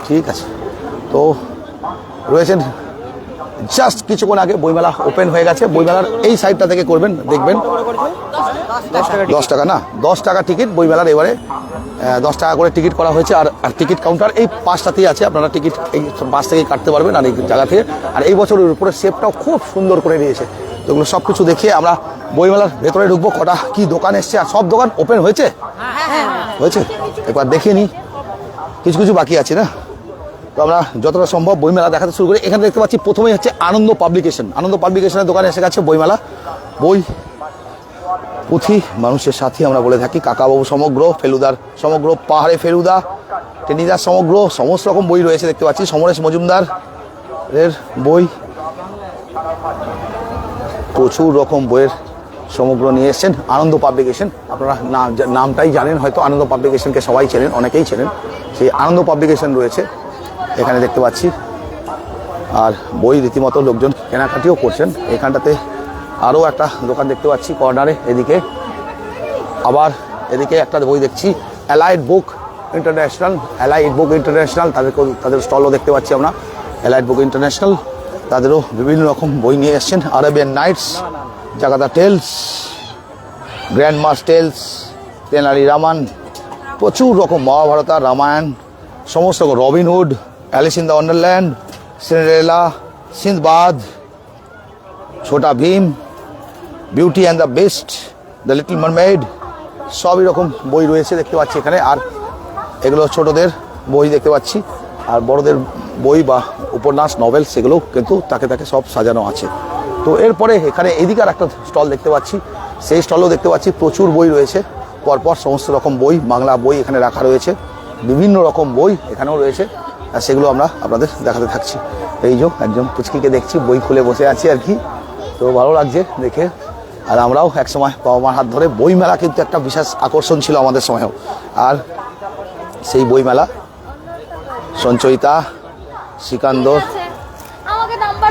S1: ঠিক আছে, তো রয়েছেন জাস্ট কিছুক্ষণ আগে বইমেলা ওপেন হয়ে গেছে। বইমেলার এই সাইডটা থেকে করবেন, দেখবেন 10 টাকা না, 10 টাকা টিকিট বইমেলার। এবারে 10 টাকা করে টিকিট করা হয়েছে। আর টিকিট কাউন্টার এই পাঁচটাতেই আছে, আপনারা টিকিট এই পাঁচ থেকেই কাটতে পারবেন আর এই জায়গা থেকে। আর এই বছরের উপরে শেপটাও খুব সুন্দর করে নিয়েছে। তো এগুলো সব কিছু দেখিয়ে আমরা বইমেলার ভেতরে ঢুকবো। কটা কি দোকান এসছে আর সব দোকান ওপেন হয়েছে? হয়েছে, একবার দেখিয়ে নিই। কিছু কিছু বাকি আছে না, তো আমরা যতটা সম্ভব বইমেলা দেখাতে শুরু করি। এখানে দেখতে পাচ্ছি প্রথমেই হচ্ছে আনন্দ পাবলিকেশন। আনন্দ পাবলিকেশনের দোকানে এসে গেছে বইমেলা। বই পুঁথি মানুষের সাথী আমরা বলে থাকি। কাকাবাবু সমগ্র, ফেলুদার সমগ্র, পাহাড়ে ফেলুদা, টেনিদার সমগ্র, সমস্ত রকম বই রয়েছে দেখতে পাচ্ছি। সমরেশ মজুমদার এর বই, প্রচুর রকম বইয়ের সমগ্র নিয়ে এসছেন আনন্দ পাবলিকেশন। আপনারা নামটাই জানেন হয়তো, আনন্দ পাবলিকেশনকে সবাই চেনেন, অনেকেই চেনেন। সেই আনন্দ পাবলিকেশন রয়েছে এখানে দেখতে পাচ্ছি। আর বই রীতিমতো লোকজন কেনাকাটিও করছেন। এখানটাতে আরও একটা দোকান দেখতে পাচ্ছি কর্নারে, এদিকে আবার এদিকে একটা বই দেখছি অ্যালাইড বুক ইন্টারন্যাশনাল। অ্যালাইড বুক ইন্টারন্যাশনাল তাদের স্টলও দেখতে পাচ্ছি আমরা। অ্যালাইড বুক ইন্টারন্যাশনাল তাদেরও বিভিন্ন রকম বই নিয়ে এসছেন। আরবিয়ান নাইটস, জাগাতা tales, grandma's tales, Tenali Raman, প্রচুর রকম মহাভারত, রামায়ণ, সমস্ত রকম, Robin Hood, Alice in the Wonderland, Cinderella, Sinbad, Chhota Bheem, beauty and the best, the little mermaid, সবই রকম বই রয়েছে দেখতে পাচ্ছি এখানে। আর এগুলো ছোটদের বই দেখতে পাচ্ছি, আর বড়দের বই বা উপন্যাস, নভেল, সেগুলো কিন্তু তাকে সব সাজানো আছে। তো এরপরে এখানে এদিকার একটা স্টল দেখতে পাচ্ছি, সেই স্টলও দেখতে পাচ্ছি প্রচুর বই রয়েছে পরপর, সমস্ত রকম বই, বাংলা বই এখানে রাখা রয়েছে, বিভিন্ন রকম বই এখানেও রয়েছে। আর সেগুলো আমরা আপনাদের দেখাতে থাকছি। এই যে একজন পুচকিকে দেখছি বই খুলে বসে আছে আর কি, তো ভালো লাগছে দেখে। আর আমরাও একসময় বাবা মার হাত ধরে, বইমেলা কিন্তু একটা বিশেষ আকর্ষণ ছিল আমাদের সময়েও। আর সেই বইমেলা সঞ্চয়িতা, সিকান্দর,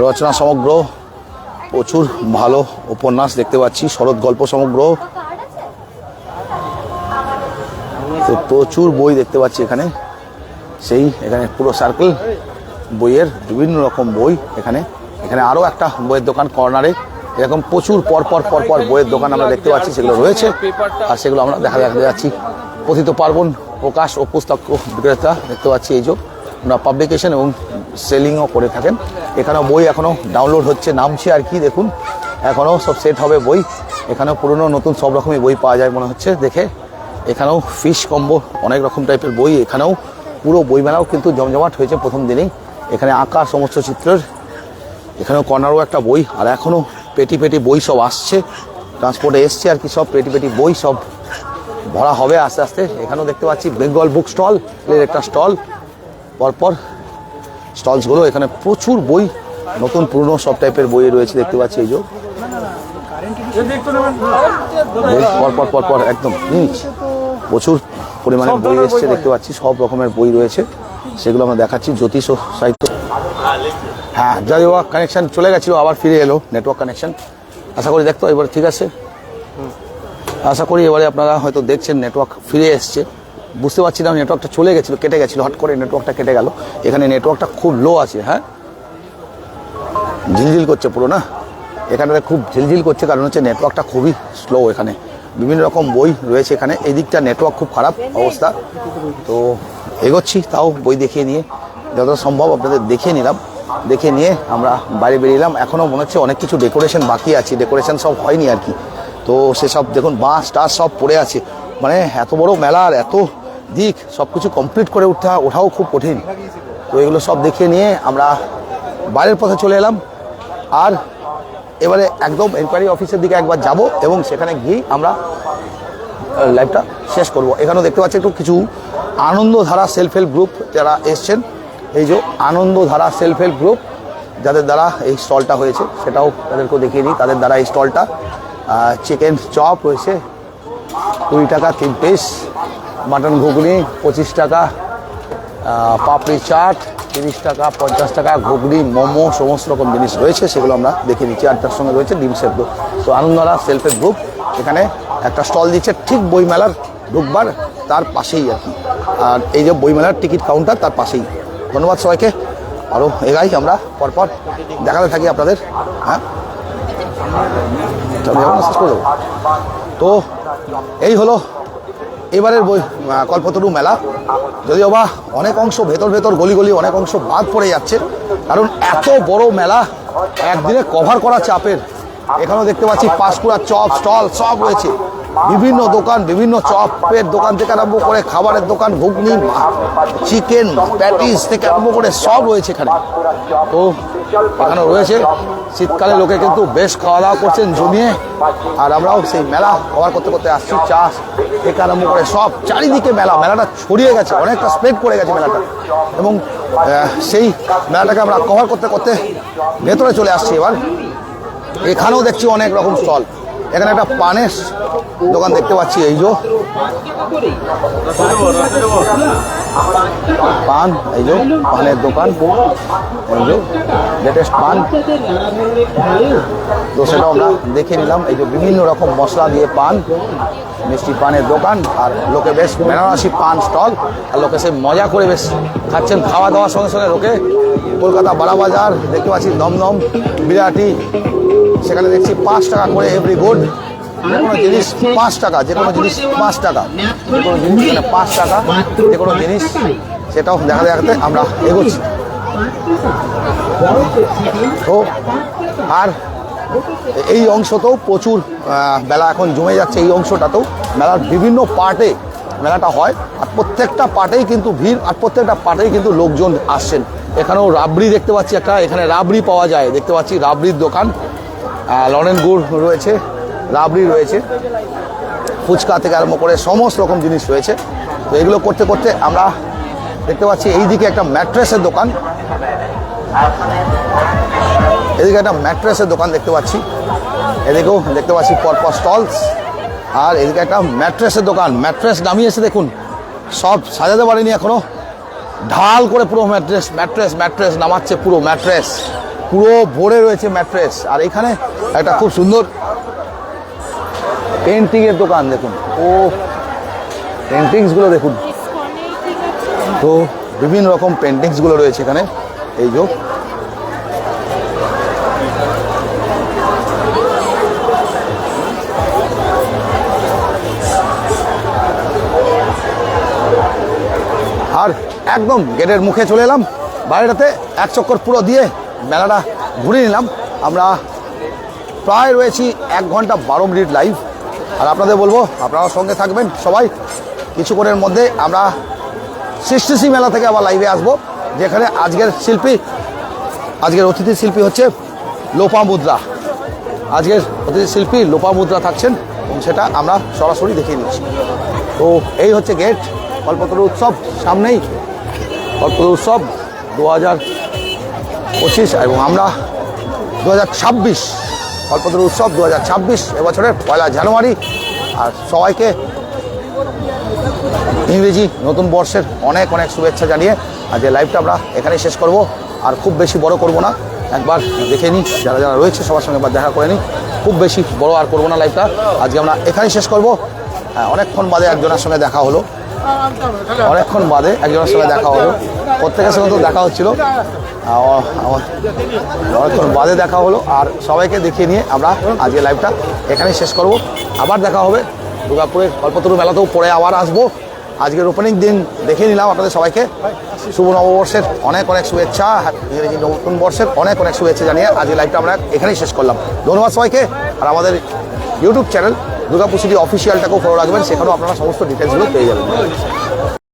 S1: রচনা সমগ্র, প্রচুর ভালো উপন্যাস দেখতে পাচ্ছি, শরৎ গল্প সমগ্র, তো প্রচুর বই দেখতে পাচ্ছি এখানে। সেই এখানে পুরো সার্কেল বইয়ের বিভিন্ন রকম বই এখানে। এখানে আরও একটা বইয়ের দোকান কর্নারে, এরকম প্রচুর পরপর বইয়ের দোকান আমরা দেখতে পাচ্ছি, সেগুলো রয়েছে। আর সেগুলো আমরা দেখাতে যাচ্ছি। পতিত পার্বণ প্রকাশ ও পুস্তক বিক্রেতা দেখতে পাচ্ছি। এই যে আমরা পাবলিকেশন এবং সেলিংও করে থাকেন। এখানেও বই এখনও ডাউনলোড হচ্ছে, নামছে আর কি। দেখুন এখনও সব সেট হবে বই। এখানেও পুরনো নতুন সব রকমই বই পাওয়া যায় মনে হচ্ছে দেখে। এখানেও ফিশ কম্বো, অনেক রকম টাইপের বই। এখানেও পুরো বইমেলাও কিন্তু জমজমাট হয়েছে প্রথম দিনেই। এখানে আঁকা সমস্ত চিত্রের, এখানেও কর্নারও একটা বই। আর এখনও পেটি বই সব আসছে, ট্রান্সপোর্টে এসছে আর কি। সব পেটি বই সব ভরা হবে আস্তে আস্তে। এখানেও দেখতে পাচ্ছি বেঙ্গল বুক স্টল এর একটা স্টল, পরপর স্টলসগুলো। এখানে প্রচুর বই, নতুন পুরনো সব টাইপের বই রয়েছে দেখতে পাচ্ছি। এই যে পরপর একদম প্রচুর পরিমাণে বই এসছে দেখতে পাচ্ছি, সব রকমের বই রয়েছে, সেগুলো আমরা দেখাচ্ছি। জ্যোতিষ ও সাহিত্য, হ্যাঁ যাই হোক কানেকশান চলে গেছিলো, আবার ফিরে এলো নেটওয়ার্ক কানেকশান। আশা করি দেখতো এবার ঠিক আছে, আশা করি এবারে আপনারা হয়তো দেখছেন নেটওয়ার্ক ফিরে এসছে। বুঝতে পারছিলাম নেটওয়ার্কটা চলে গেছিলো, কেটে গেছিলো, হট করে নেটওয়ার্কটা কেটে গেল। এখানে নেটওয়ার্কটা খুব লো আছে, হ্যাঁ ঝিলঝিল করছে পুরো না, এখানটাতে খুব ঝিলঝিল করছে, কারণ হচ্ছে নেটওয়ার্কটা খুবই স্লো। এখানে বিভিন্ন রকম বই রয়েছে, এখানে এই দিকটা নেটওয়ার্ক খুব খারাপ অবস্থা। তো এগোচ্ছি, তাও বই দেখিয়ে নিয়ে যতটা সম্ভব আপনাদের দেখিয়ে নিলাম। দেখে নিয়ে আমরা বাইরে বেরিয়েলাম। এখনও মনে হচ্ছে অনেক কিছু ডেকোরেশন বাকি আছে, ডেকোরেশন সব হয়নি আর কি। তো সেসব দেখুন বাঁশ টাস সব পড়ে আছে, মানে এত বড় মেলার এত দিক সব কিছু কমপ্লিট করে ওঠাও খুব কঠিন। তো এগুলো সব দেখিয়ে নিয়ে আমরা বাইরের পথে চলে এলাম। আর এবারে একদম এনকোয়ারি অফিসের দিকে একবার যাব এবং সেখানে গিয়ে আমরা লাইভটা শেষ করব। এখানেও দেখতে পাচ্ছি একটু কিছু আনন্দধারা সেলফ হেল্প গ্রুপ যারা এসছেন, এই যে আনন্দধারা সেলফ হেল্প গ্রুপ যাদের দ্বারা এই স্টলটা হয়েছে সেটাও তাদেরকেও দেখিয়ে দিই। তাদের দ্বারা এই স্টলটা চিকেন চপ রয়েছে 20 টাকা 3 পিস, মাটন ঘুগনি 25 টাকা, পাপড়ি চাট 30 টাকা, 50 টাকা, ঘুগনি, মোমো, সমস্ত রকম জিনিস রয়েছে, সেগুলো আমরা দেখিয়ে দিচ্ছি। আর তার সঙ্গে রয়েছে ডিম সেদ্ধ। তো আনন্দধারা সেলফ হেল্প গ্রুপ এখানে একটা স্টল দিচ্ছে ঠিক বইমেলার ঢুকবার তার পাশেই আর কি। আর এই যে বইমেলার টিকিট কাউন্টার তার পাশেই। ধন্যবাদ সবাইকে। আরও এগাই আমরা পরপর দেখাতে থাকি আপনাদের। হ্যাঁ, তো এই হলো এবারের কল্পতরু মেলা। যদিও বা অনেক অংশ ভেতর গলি অনেক অংশ বাদ পড়ে যাচ্ছে, কারণ এত বড় মেলা একদিনে কভার করা চাপের। এখানেও দেখতে পাচ্ছি পাঁশকুড়ার চপ স্টল সব রয়েছে, বিভিন্ন দোকান, বিভিন্ন চপের দোকান থেকে আরম্ভ করে খাবারের দোকান, ঘুগনি, চিকেন প্যাটিস থেকে আরম্ভ করে সব রয়েছে এখানে। তো এখানে রয়েছে শীতকালে লোকে কিন্তু বেশ খাওয়া দাওয়া করছেন জমিয়ে, আর আমরাও সেই মেলা কভার করতে করতে আসছি। চাষ থেকে আরম্ভ করে সব চারিদিকে মেলাটা ছড়িয়ে গেছে, অনেকটা স্প্রেড করে গেছে মেলাটা, এবং সেই মেলাটাকে আমরা কভার করতে করতে ভেতরে চলে আসছি। এবার এখানেও দেখছি অনেক রকম স্টল। এখানে একটা পানের দোকান দেখতে পাচ্ছি, এই যে পান, এই যে পানের দোকান, এই যে লেটেস্ট পান। তো সেটাও আমরা দেখে নিলাম। এই যে বিভিন্ন রকম মশলা দিয়ে পান, মিষ্টি পানের দোকান, আর লোকে বেশ বেনারসি পান স্টল, আর লোকে সে মজা করে বেশ খাচ্ছেন। খাওয়া দাওয়ার সঙ্গে সঙ্গে লোকে কলকাতা বারাবাজার দেখতে পাচ্ছি, দমদম, বিরাটি, সেখানে দেখছি 5 টাকা করে এভরি গুড, যে কোনো জিনিস 5 টাকা, যে কোনো জিনিস 5 টাকা, যে কোনো জিনিস 5 টাকা, যে কোনো জিনিস, সেটাও দেখাতে আমরা এগোচ্ছি। তো আর এই অংশতেও প্রচুর মেলা এখন জমে যাচ্ছে। এই অংশটাতেও মেলার বিভিন্ন পার্টে মেলাটা হয়, আর প্রত্যেকটা পার্টেই কিন্তু ভিড়, আর প্রত্যেকটা পার্টেই কিন্তু লোকজন আসছেন। এখানেও রাবড়ি দেখতে পাচ্ছি একটা, এখানে রাবড়ি পাওয়া যায় দেখতে পাচ্ছি, রাবড়ির দোকান, লরেন গুড় রয়েছে, রাবড়ি রয়েছে, ফুচকা থেকে আরম্ভ করে সমস্ত রকম জিনিস রয়েছে। তো এগুলো করতে করতে আমরা দেখতে পাচ্ছি এইদিকে একটা ম্যাট্রেসের দোকান, এদিকে একটা ম্যাট্রেসের দোকান দেখতে পাচ্ছি, এদিকেও দেখতে পাচ্ছি পরপর স্টলস, আর এদিকে একটা ম্যাট্রেসের দোকান। ম্যাট্রেস নামিয়েছে দেখুন, সব সাজাতে পারেনি এখনো, ঢাল করে পুরো ম্যাট্রেস নামাচ্ছে, পুরো ম্যাট্রেস পুরো ভরে রয়েছে ম্যাট্রেস। আর এখানে একটা খুব সুন্দর পেন্টিংয়ের দোকান দেখুন, ও পেন্টিংসগুলো দেখুন, তো বিভিন্ন রকম পেন্টিংসগুলো রয়েছে এখানে। এই যে আর একদম গেটের মুখে চলে এলাম, বাইরেটাতে এক চক্কর পুরো দিয়ে মেলাটা ঘুরে নিলাম। আমরা প্রায় রয়েছি 1 ঘন্টা 12 মিনিট লাইভ, আর আপনাদের বলবো আপনারা সঙ্গে থাকবেন সবাই। কিছুক্ষণের মধ্যে আমরা সৃষ্টিসি মেলা থেকে আবার লাইভে আসবো, যেখানে আজকের অতিথি শিল্পী হচ্ছে লোপামুদ্রা। আজকের অতিথি শিল্পী লোপামুদ্রা থাকছেন, এবং সেটা আমরা সরাসরি দেখিয়ে নিচ্ছি। তো এই হচ্ছে গেট, কল্পতরু উৎসব সামনেই, কল্পতরু উৎসব 2025, এবং আমরা 2026 কল্পতরু উৎসব 2026 এবছরের 1 জানুয়ারি। আর সবাইকে ইংরেজি নতুন বর্ষের অনেক অনেক শুভেচ্ছা জানিয়ে আজকে লাইভটা আমরা এখানেই শেষ করব। আর খুব বেশি বড় করব না, একবার দেখে নিই যারা যারা রয়েছে সবার সঙ্গে একবার দেখা করে নিই। খুব বেশি বড় আর করবো না লাইভটা, আজকে আমরা এখানেই শেষ করব। অনেকক্ষণ বাদে একজনের সঙ্গে দেখা হলো, প্রত্যেকের সঙ্গে তো দেখা হচ্ছিল, অনেকক্ষণ বাদে দেখা হলো। আর সবাইকে দেখিয়ে নিয়ে আমরা আজকে লাইভটা এখানেই শেষ করব। আবার দেখা হবে দুর্গাপুরের কল্পতরু মেলাতেও, পরে আবার আসবো। আজকের ওপেনিং দিন দেখে নিলাম, আপনাদের সবাইকে শুভ নববর্ষের অনেক অনেক শুভেচ্ছা, ইংরেজি নতুন বর্ষের অনেক অনেক শুভেচ্ছা জানিয়ে আজকে লাইভটা আমরা এখানেই শেষ করলাম। ধন্যবাদ সবাইকে। আর আমাদের ইউটিউব চ্যানেল দুর্গাপুর সিটি অফিসিয়ালটাকেও ফলো রাখবেন, সেখানেও আপনারা সমস্ত ডিটেলসগুলো পেয়ে যাবেন।